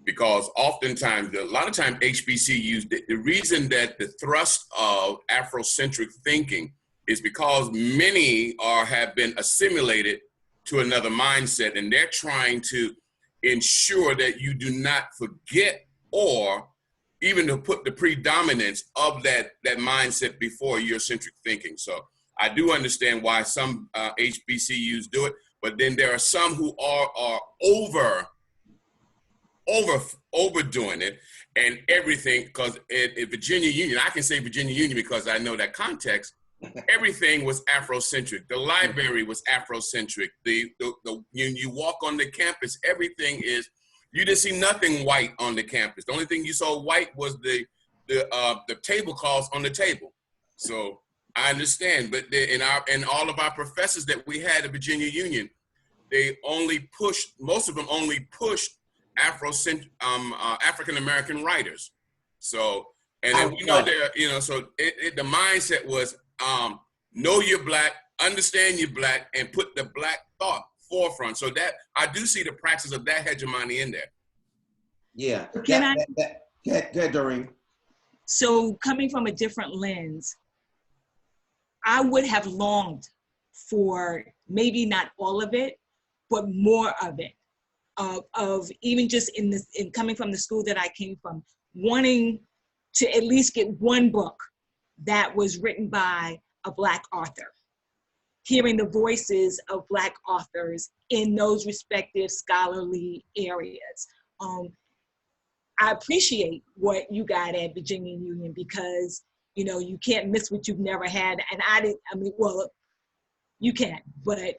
because oftentimes, a lot of times HBCUs, the reason that the thrust of Afrocentric thinking is because many have been assimilated to another mindset, and they're trying to ensure that you do not forget, or even to put the predominance of that mindset before Eurocentric thinking. So I do understand why some HBCUs do it, but then there are some who are overdoing it, and everything, because at Virginia Union, I can say Virginia Union because I know that context, everything was Afrocentric. The library was Afrocentric. When you walk on the campus, everything is, you didn't see nothing white on the campus. The only thing you saw white was the tablecloths on the table. So I understand, but and all of our professors that we had at Virginia Union, most of them only pushed African American writers. So, and then we know there, so the mindset was know you're Black, understand you're Black, and put the Black thought forefront. So that I do see the praxis of that hegemony in there. Yeah. Can Doreen. So coming from a different lens, I would have longed for maybe not all of it, but more of it. Of even just in coming from the school that I came from, wanting to at least get one book that was written by a Black author, hearing the voices of Black authors in those respective scholarly areas. I appreciate what you got at Virginia Union, because, you know, you can't miss what you've never had. And well, you can, but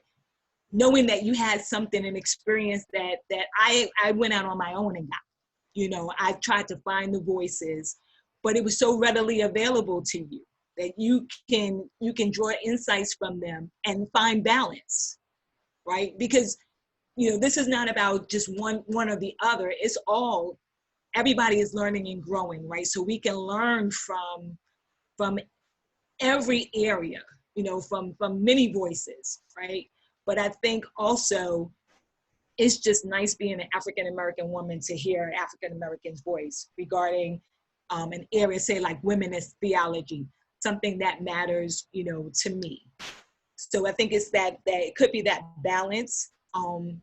knowing that you had something, an experience that I went out on my own and got, you know, I tried to find the voices, but it was so readily available to you that you can draw insights from them and find balance, right? Because, you know, this is not about just one or the other. It's all, everybody is learning and growing, right? So we can learn from every area, you know, from many voices, right? But I think also it's just nice being an African-American woman to hear an African-American's voice regarding an area, say like womenist theology, something that matters, you know, to me. So I think it's that it could be that balance, and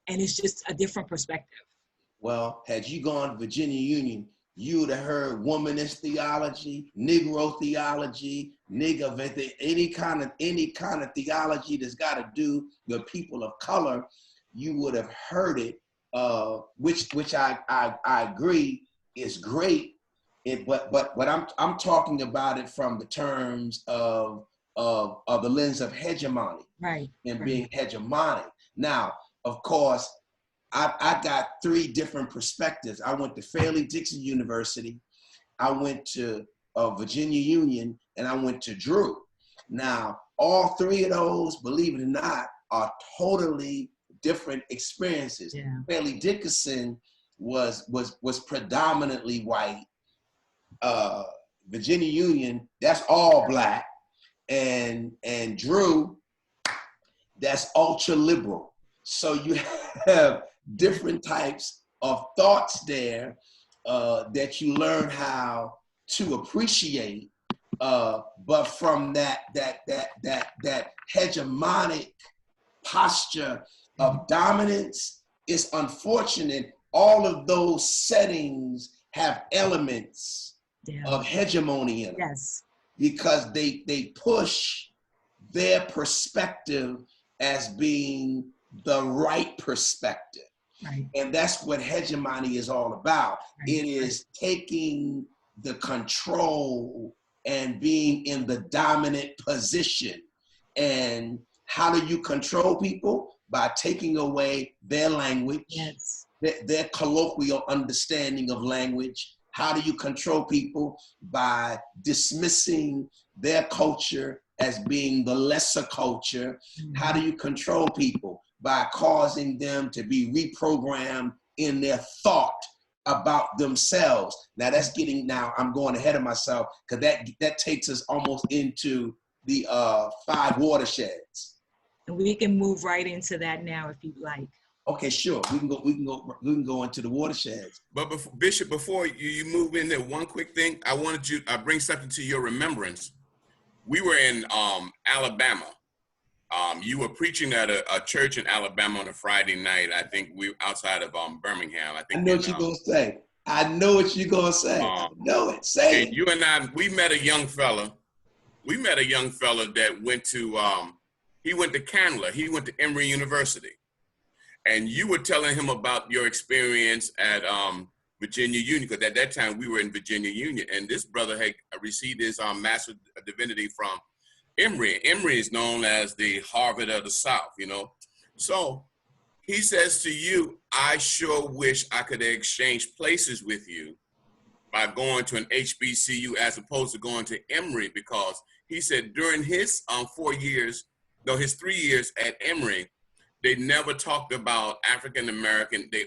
it's just a different perspective. Well, had you gone to Virginia Union, you would have heard womanist theology, Negro theology, any kind of theology that's got to do with people of color. You would have heard it, which I agree is great. But I'm talking about it from the terms of the lens of hegemony, right, and being hegemonic. Now, of course, I got three different perspectives. I went to Fairleigh Dickinson University, I went to Virginia Union, and I went to Drew. Now, all three of those, believe it or not, are totally different experiences. Yeah. Fairleigh Dickinson was predominantly white. Virginia Union, that's all Black, and Drew, that's ultra liberal. So you have different types of thoughts there that you learn how to appreciate, but from that hegemonic posture of dominance, it's unfortunate. All of those settings have elements of hegemony in them. Yes. Because they push their perspective as being the right perspective. Right. And that's what hegemony is all about. Right. It is taking the control and being in the dominant position. And how do you control people? By taking away their language, yes, their colloquial understanding of language. How do you control people? By dismissing their culture as being the lesser culture. Mm-hmm. How do you control people? By causing them to be reprogrammed in their thought about themselves. Now I'm going ahead of myself, because that takes us almost into the 5 watersheds. And we can move right into that now if you'd like. Okay, sure. We can go into the watersheds. But Bishop, before you move in there, one quick thing. I bring something to your remembrance. We were in Alabama. You were preaching at a church in Alabama on a Friday night. I think we were outside of Birmingham. I know what you're gonna say. I know what you're gonna say. I know it. Say it. You and I, we met a young fella. We met a young fella that went to he went to Candler. He went to Emory University. And you were telling him about your experience at Virginia Union, because at that time we were in Virginia Union, and this brother had received his Master of Divinity from Emory. Emory is known as the Harvard of the South, you know. So he says to you, I sure wish I could exchange places with you by going to an HBCU as opposed to going to Emory, because he said during his 3 years at Emory, they never talked about African American. They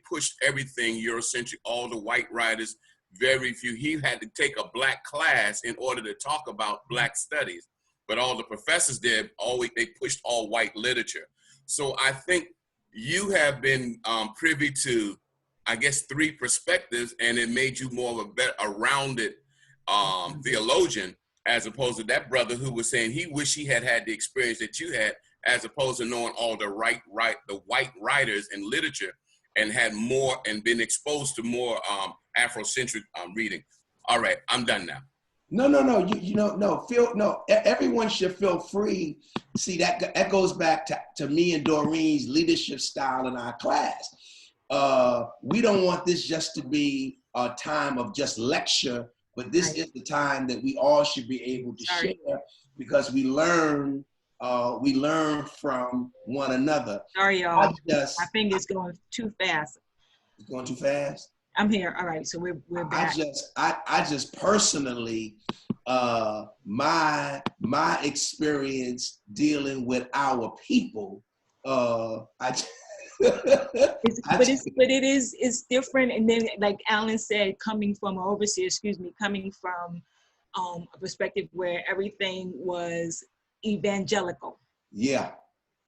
pushed everything Eurocentric, all the white writers, very few. He had to take a Black class in order to talk about Black studies. But all the professors did, they pushed all white literature. So I think you have been privy to, I guess, 3 perspectives, and it made you more of a rounded theologian, as opposed to that brother who was saying he wished he had the experience that you had, as opposed to knowing all the white writers in literature and had more and been exposed to more Afrocentric reading. All right, I'm done now. No. Everyone should feel free. See, that goes back to me and Doreen's leadership style in our class. we don't want this just to be a time of just lecture, but this is the time that we all should be able to share, because we learn from one another. Sorry, y'all. My finger's going too fast. It's going too fast? I'm here. All right, so we're back. I just personally, my experience dealing with our people, it's different. And then, like Alan said, coming from an overseer, coming from a perspective where everything was evangelical. Yeah.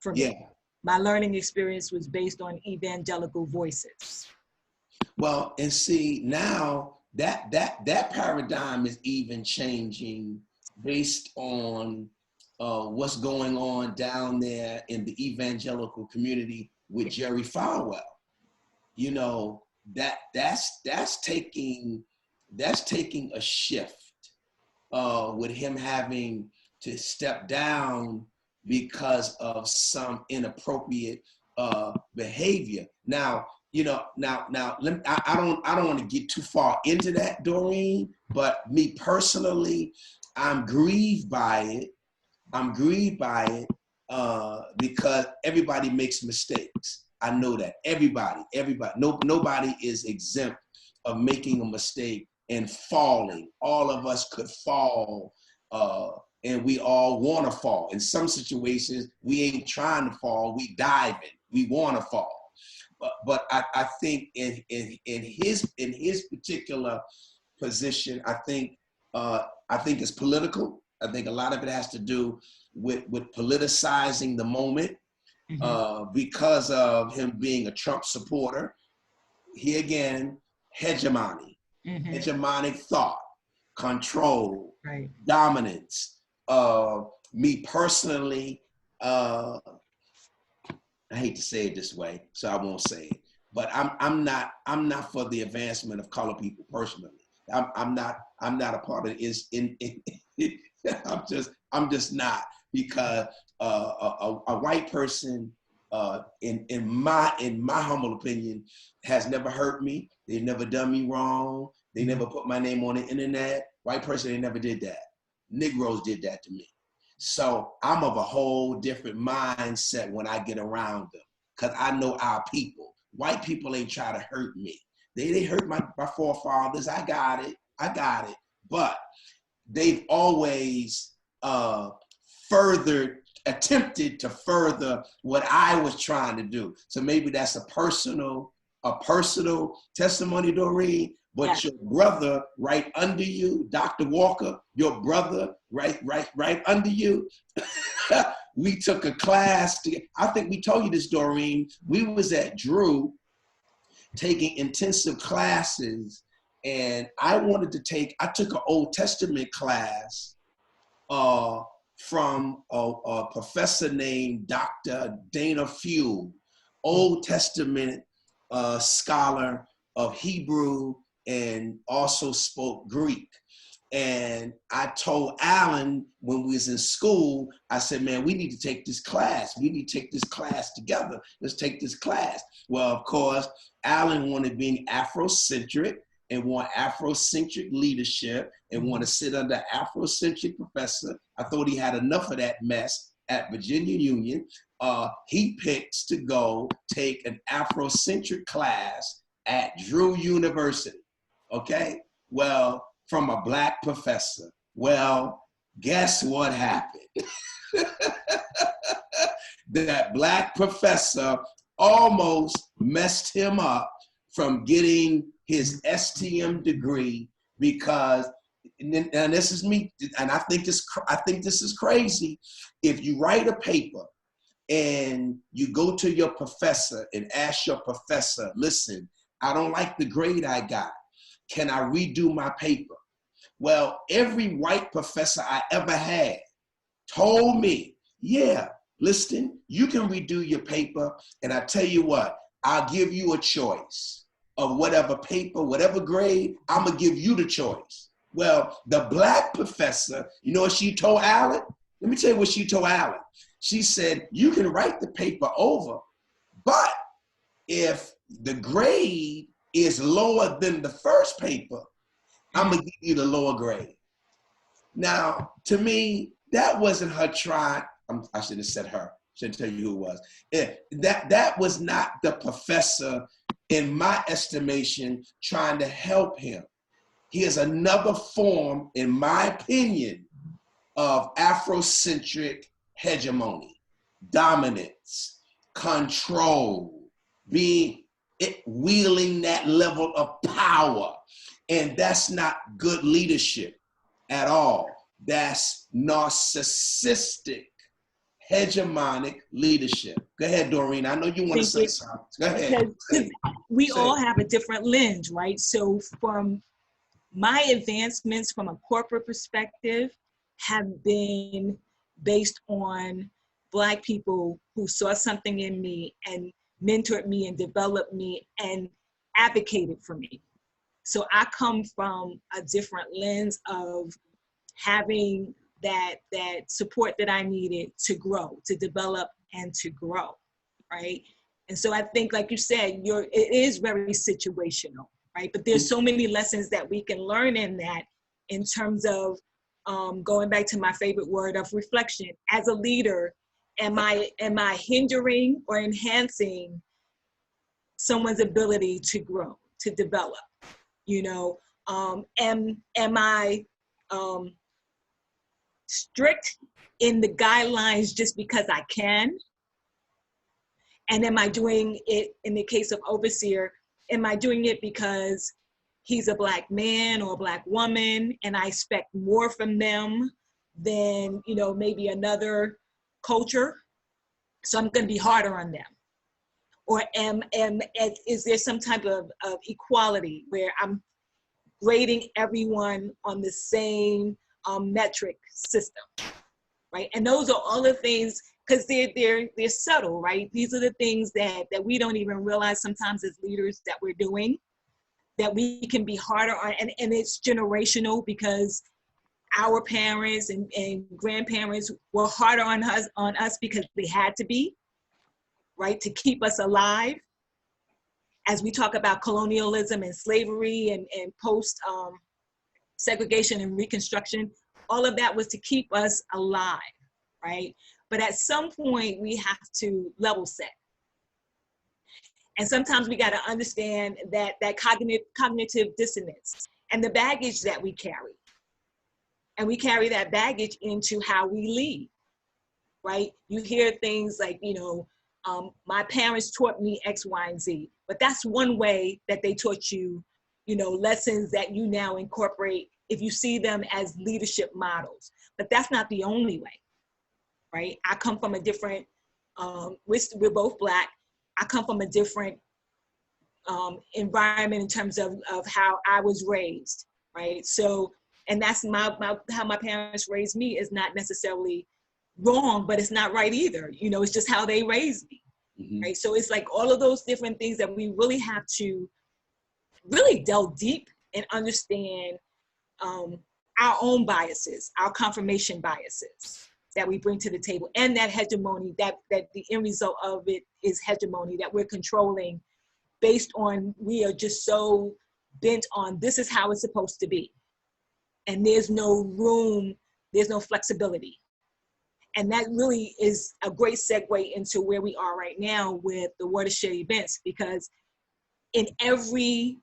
For me, my learning experience was based on evangelical voices. Well, and see, now that paradigm is even changing based on what's going on down there in the evangelical community with Jerry Falwell. You know, that's taking a shift with him having to step down because of some inappropriate behavior. Now, I don't want to get too far into that, Doreen, but me personally, I'm grieved by it because everybody makes mistakes. I know that everybody, nobody is exempt of making a mistake and falling. All of us could fall, and we all want to fall. In some situations, we ain't trying to fall, we diving, we want to fall. But I think in his particular position, I think it's political. I think a lot of it has to do with politicizing the moment, because of him being a Trump supporter. Here again, hegemony, hegemonic thought, control, dominance. Me personally, I hate to say it this way, so I won't say it, but I'm not for the advancement of color people personally. I'm not a part of it. I'm just not, because a white person, in my humble opinion, has never hurt me. They've never done me wrong. They never put my name on the internet. White person, they never did that. Negroes did that to me. So I'm of a whole different mindset when I get around them, because I know our people. White people ain't try to hurt me. They hurt my forefathers. I got it. But they've always attempted to further what I was trying to do. So maybe that's a personal testimony, Doreen. But your brother right under you, Dr. Walker, your brother right under you, we took a class. I think we told you this, Doreen. We was at Drew taking intensive classes, and I took an Old Testament class from a professor named Dr. Dana Fuel, Old Testament scholar of Hebrew, and also spoke Greek. And I told Alan when we was in school, I said, man, we need to take this class. We need to take this class together. Let's take this class. Well, of course, Alan wanted being Afrocentric and want Afrocentric leadership and want to sit under Afrocentric professor. I thought he had enough of that mess at Virginia Union. He picks to go take an Afrocentric class at Drew University. Okay, well, from a Black professor. Well, guess what happened? That Black professor almost messed him up from getting his STM degree, because, and this is me, and I think this is crazy. If you write a paper and you go to your professor and ask your professor, listen, I don't like the grade I got. Can I redo my paper? Well, every white professor I ever had told me, yeah, Liston, you can redo your paper. And I tell you what, I'll give you a choice of whatever paper, whatever grade, I'm gonna give you the choice. Well, the Black professor, you know what she told Alan? Let me tell you what she told Alan. She said, you can write the paper over, but if the grade is lower than the first paper, I'm gonna give you the lower grade. Now, to me, that wasn't her try. I should have said her. Shouldn't tell you who it was. That was not the professor, in my estimation, trying to help him. He is another form, in my opinion, of Afrocentric hegemony, dominance, control, wielding that level of power. And that's not good leadership at all. That's narcissistic, hegemonic leadership. Go ahead, Doreen. I know you want to say something. Go ahead. Because we all have a different lens, right? So from my advancements from a corporate perspective have been based on Black people who saw something in me and mentored me and developed me and advocated for me. So I come from a different lens of having that support that I needed to grow, to develop, and to grow, right? And so I think, like you said, it is very situational, right? But there's so many lessons that we can learn in that, in terms of going back to my favorite word of reflection. As a leader, am I hindering or enhancing someone's ability to grow, to develop? You know, am I strict in the guidelines just because I can? And am I doing it, in the case of overseer, am I doing it because he's a Black man or a Black woman and I expect more from them than, you know, maybe another culture, so I'm going to be harder on them? Or is there some type of equality where I'm grading everyone on the same metric system, right? And those are all the things, because they're subtle, right? These are the things that we don't even realize sometimes as leaders that we're doing, that we can be harder on, and it's generational, because our parents and grandparents were harder on us because they had to be, right, to keep us alive. As we talk about colonialism and slavery and post segregation and Reconstruction, all of that was to keep us alive, right? But at some point we have to level set. And sometimes we got to understand that cognitive dissonance and the baggage that we carry. And we carry that baggage into how we lead, right? You hear things like, you know, my parents taught me X, Y, and Z. But that's one way that they taught you, you know, lessons that you now incorporate if you see them as leadership models. But that's not the only way, right? I come from a different, we're both Black. I come from a different environment in terms of how I was raised, right? So, and that's how my parents raised me is not necessarily wrong, but it's not right either. You know, it's just how they raised me, right? So it's like all of those different things that we really have to really delve deep and understand our own biases, our confirmation biases that we bring to the table, and that hegemony, that the end result of it is hegemony, that we're controlling based on, we are just so bent on this is how it's supposed to be. And there's no room, there's no flexibility. And that really is a great segue into where we are right now with the watershed events, because in every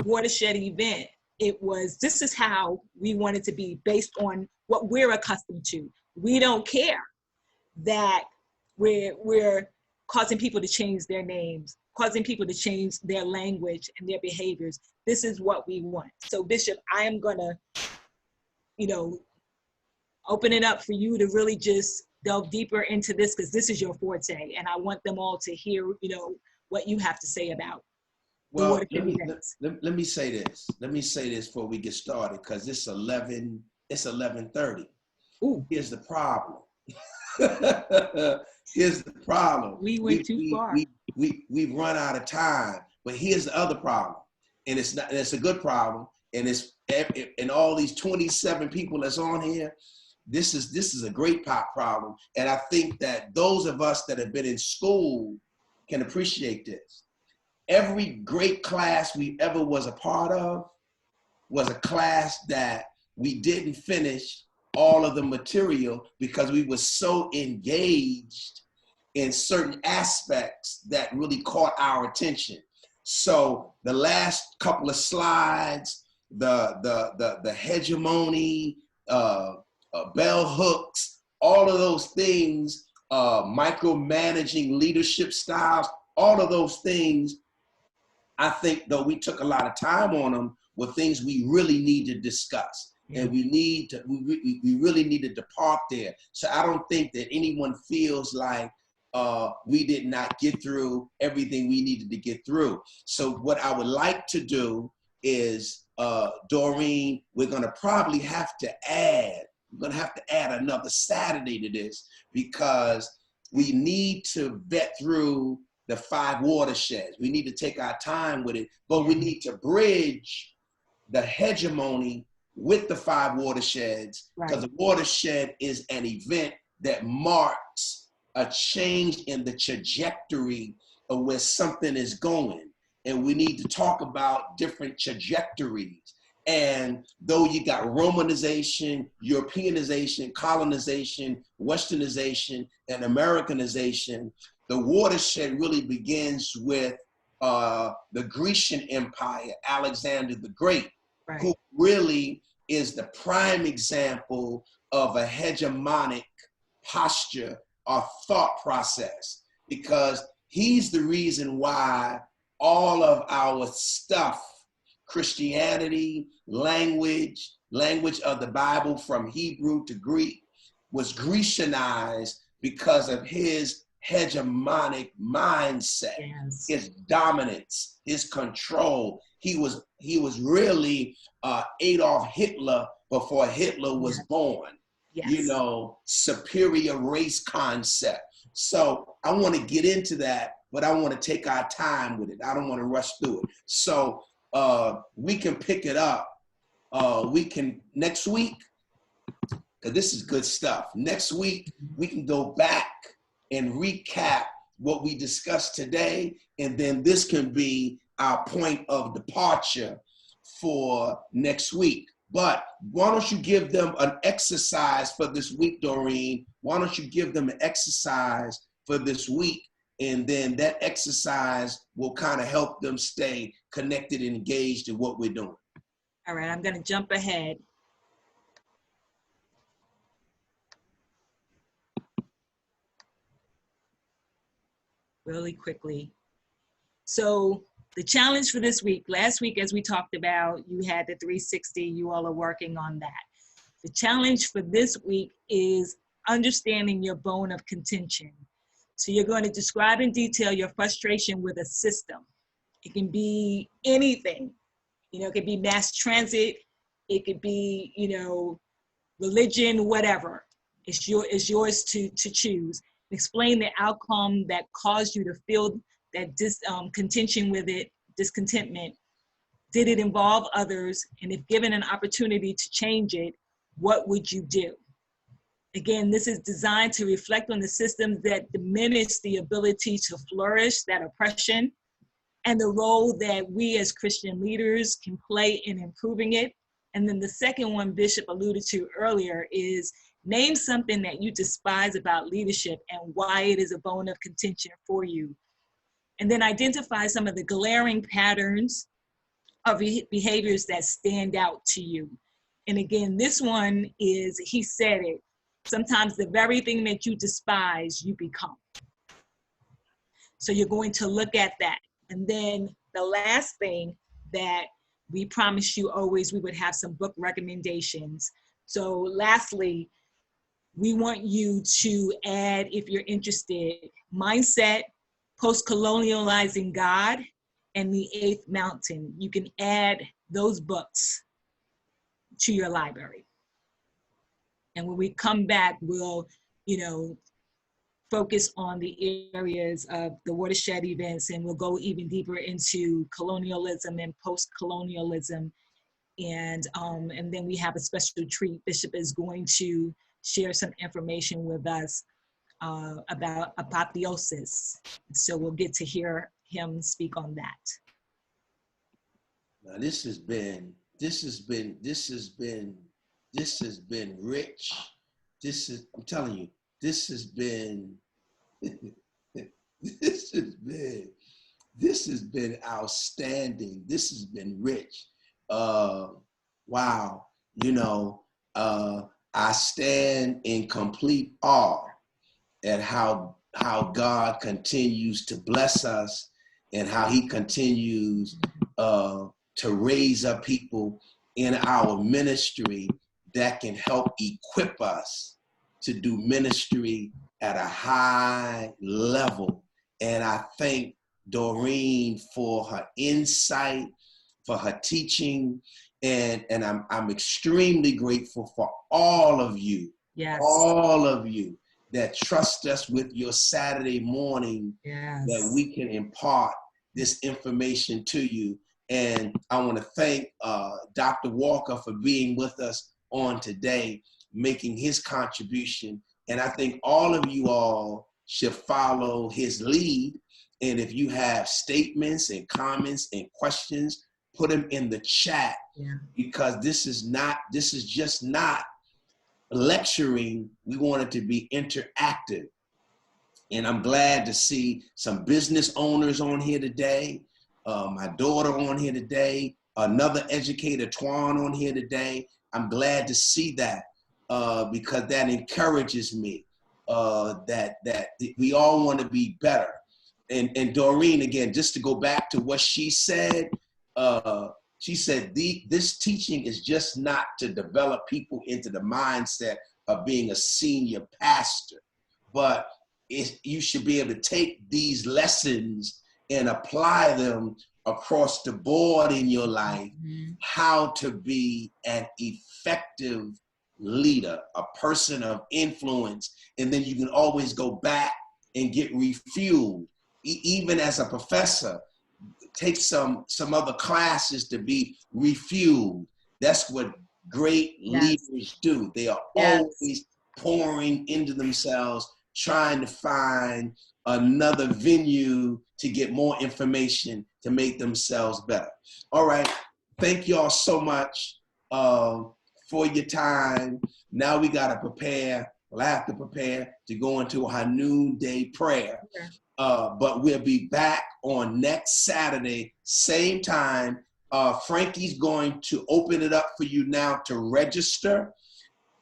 watershed event, it was, this is how we want it to be based on what we're accustomed to. We don't care that we're causing people to change their names, causing people to change their language and their behaviors. This is what we want. So Bishop, I am gonna, you know, open it up for you to really just delve deeper into this, because this is your forte, and I want them all to hear, you know, what you have to say about. Well, let me say this. Let me say this before we get started, because it's 11:30. Ooh. Here's the problem. Here's the problem. We went too far. We've run out of time. But here's the other problem, and it's a good problem. And it's and all these 27 people that's on here. This is a great problem, and I think that those of us that have been in school can appreciate this. every great class we ever was a part of was a class that we didn't finish all of the material because we were so engaged in certain aspects that really caught our attention. So the last couple of slides, the hegemony, bell hooks, all of those things, micromanaging leadership styles, all of those things, I think though we took a lot of time on them, were things we really need to discuss. And we really needed to park there. So I don't think that anyone feels like we did not get through everything we needed to get through. So what I would like to do is, Doreen, we're gonna probably have to add another Saturday to this, because we need to vet through the 5 watersheds. We need to take our time with it, but we need to bridge the hegemony with the 5 watersheds, because the watershed is an event that marks a change in the trajectory of where something is going. And we need to talk about different trajectories. And though you got Romanization, Europeanization, colonization, Westernization, and Americanization, the watershed really begins with the Grecian Empire, Alexander the Great, who really is the prime example of a hegemonic posture or thought process, because he's the reason why all of our stuff, Christianity, language of the Bible from Hebrew to Greek, was Grecianized because of his hegemonic mindset, his dominance, his control. He was really Adolf Hitler before Hitler was born. You know, superior race concept. So I want to get into that, but I want to take our time with it. I don't want to rush through it. So we can pick it up. We can next week, because this is good stuff. Next week, we can go back and recap what we discussed today, and then this can be our point of departure for next week. But why don't you give them an exercise for this week, Doreen? Why don't you give them an exercise for this week, and then that exercise will kind of help them stay connected and engaged in what we're doing. All right, I'm gonna jump ahead. Really quickly. So the challenge for this week, last week, as we talked about, you had the 360, you all are working on that. The challenge for this week is understanding your bone of contention. So you're going to describe in detail your frustration with a system. It can be anything, you know, it could be mass transit, it could be, you know, religion, whatever. It's yours to choose. Explain the outcome that caused you to feel that contention with it, discontentment. Did it involve others? And if given an opportunity to change it, what would you do? Again, this is designed to reflect on the systems that diminish the ability to flourish, that oppression, and the role that we as Christian leaders can play in improving it. And then the second one Bishop alluded to earlier is name something that you despise about leadership and why it is a bone of contention for you. And then identify some of the glaring patterns of behaviors that stand out to you. And again, this one is, he said it, sometimes the very thing that you despise, you become. So you're going to look at that. And then the last thing that we promised you always, we would have some book recommendations. So lastly, we want you to add, if you're interested, Mindset, Post-Colonializing God, and The Eighth Mountain. You can add those books to your library. And when we come back, we'll, you know, focus on the areas of the watershed events, and we'll go even deeper into colonialism and post-colonialism. And then we have a special treat. Bishop is going to share some information with us about apotheosis. So we'll get to hear him speak on that. Now this has been rich. I'm telling you, this has been outstanding. This has been rich. Wow. I stand in complete awe at how God continues to bless us and how he continues to raise up people in our ministry that can help equip us to do ministry at a high level. And I thank Doreen for her insight, for her teaching, and I'm extremely grateful for all of you, yes, all of you that trust us with your Saturday morning, yes, that we can impart this information to you. And I want to thank Dr. Walker for being with us on today, making his contribution. And I think all of you all should follow his lead. And if you have statements and comments and questions, put them in the chat, because this is just not lecturing. We want it to be interactive. And I'm glad to see some business owners on here today, my daughter on here today, another educator, Twan, on here today. I'm glad to see that because that encourages me that we all want to be better. And Doreen, again, just to go back to what she said, this teaching is just not to develop people into the mindset of being a senior pastor, but you should be able to take these lessons and apply them across the board in your life, how to be an effective leader, a person of influence, and then you can always go back and get refueled. Even as a professor, take some other classes to be refueled. That's what great leaders do. They are always pouring into themselves, trying to find another venue to get more information to make themselves better. All right. Thank you all so much for your time. Now we got to prepare. Well, I have to prepare to go into our noonday prayer. Okay. But we'll be back on next Saturday, same time. Frankie's going to open it up for you now to register.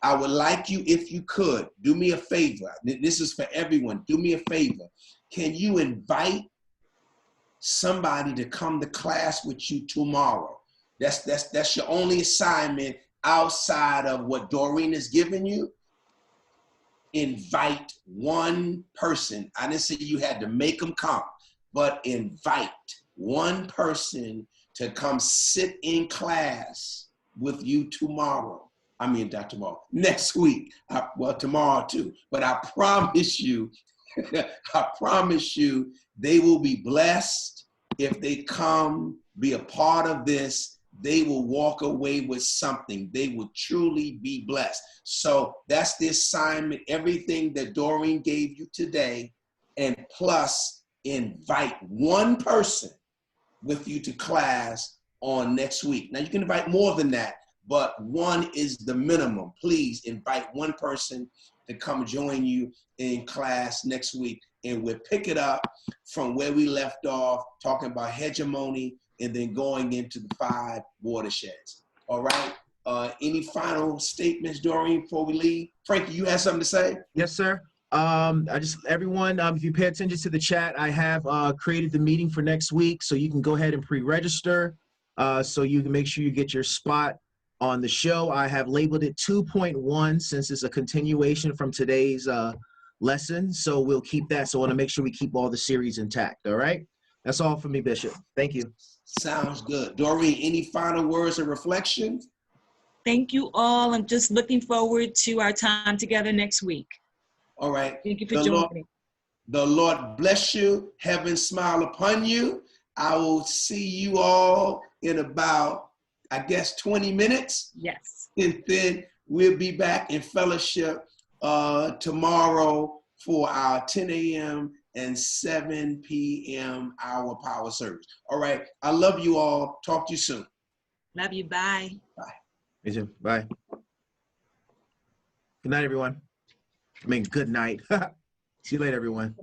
I would like you, if you could, do me a favor. This is for everyone. Do me a favor. Can you invite somebody to come to class with you tomorrow? That's your only assignment outside of what Doreen is giving you. Invite one person. I didn't say you had to make them come, but invite one person to come sit in class with you tomorrow. I mean, not tomorrow, next week. Well, tomorrow too. But I promise you, they will be blessed. If they come, be a part of this, they will walk away with something. They will truly be blessed. So that's the assignment, everything that Doreen gave you today, and plus invite one person with you to class on next week. Now you can invite more than that, but one is the minimum. Please invite one person to come join you in class next week, and we'll pick it up from where we left off, talking about hegemony, and then going into the 5 watersheds. All right. Any final statements, Doreen, before we leave? Frankie, you have something to say? Yes, sir. Everyone, if you pay attention to the chat, I have created the meeting for next week, so you can go ahead and pre-register so you can make sure you get your spot on the show. I have labeled it 2.1 since it's a continuation from today's lesson, so we'll keep that. So I want to make sure we keep all the series intact, all right? That's all for me, Bishop. Thank you. Sounds good. Doreen, any final words of reflection? Thank you all. I'm just looking forward to our time together next week. All right. Thank you for joining. The Lord bless you. Heaven smile upon you. I will see you all in about, I guess, 20 minutes. Yes. And then we'll be back in fellowship tomorrow for our 10 a.m. and 7 p.m. our power service. All right. I love you all. Talk to you soon. Love you. Bye. Bye. Me too. Bye. Good night, everyone. I mean, good night. See you later, everyone.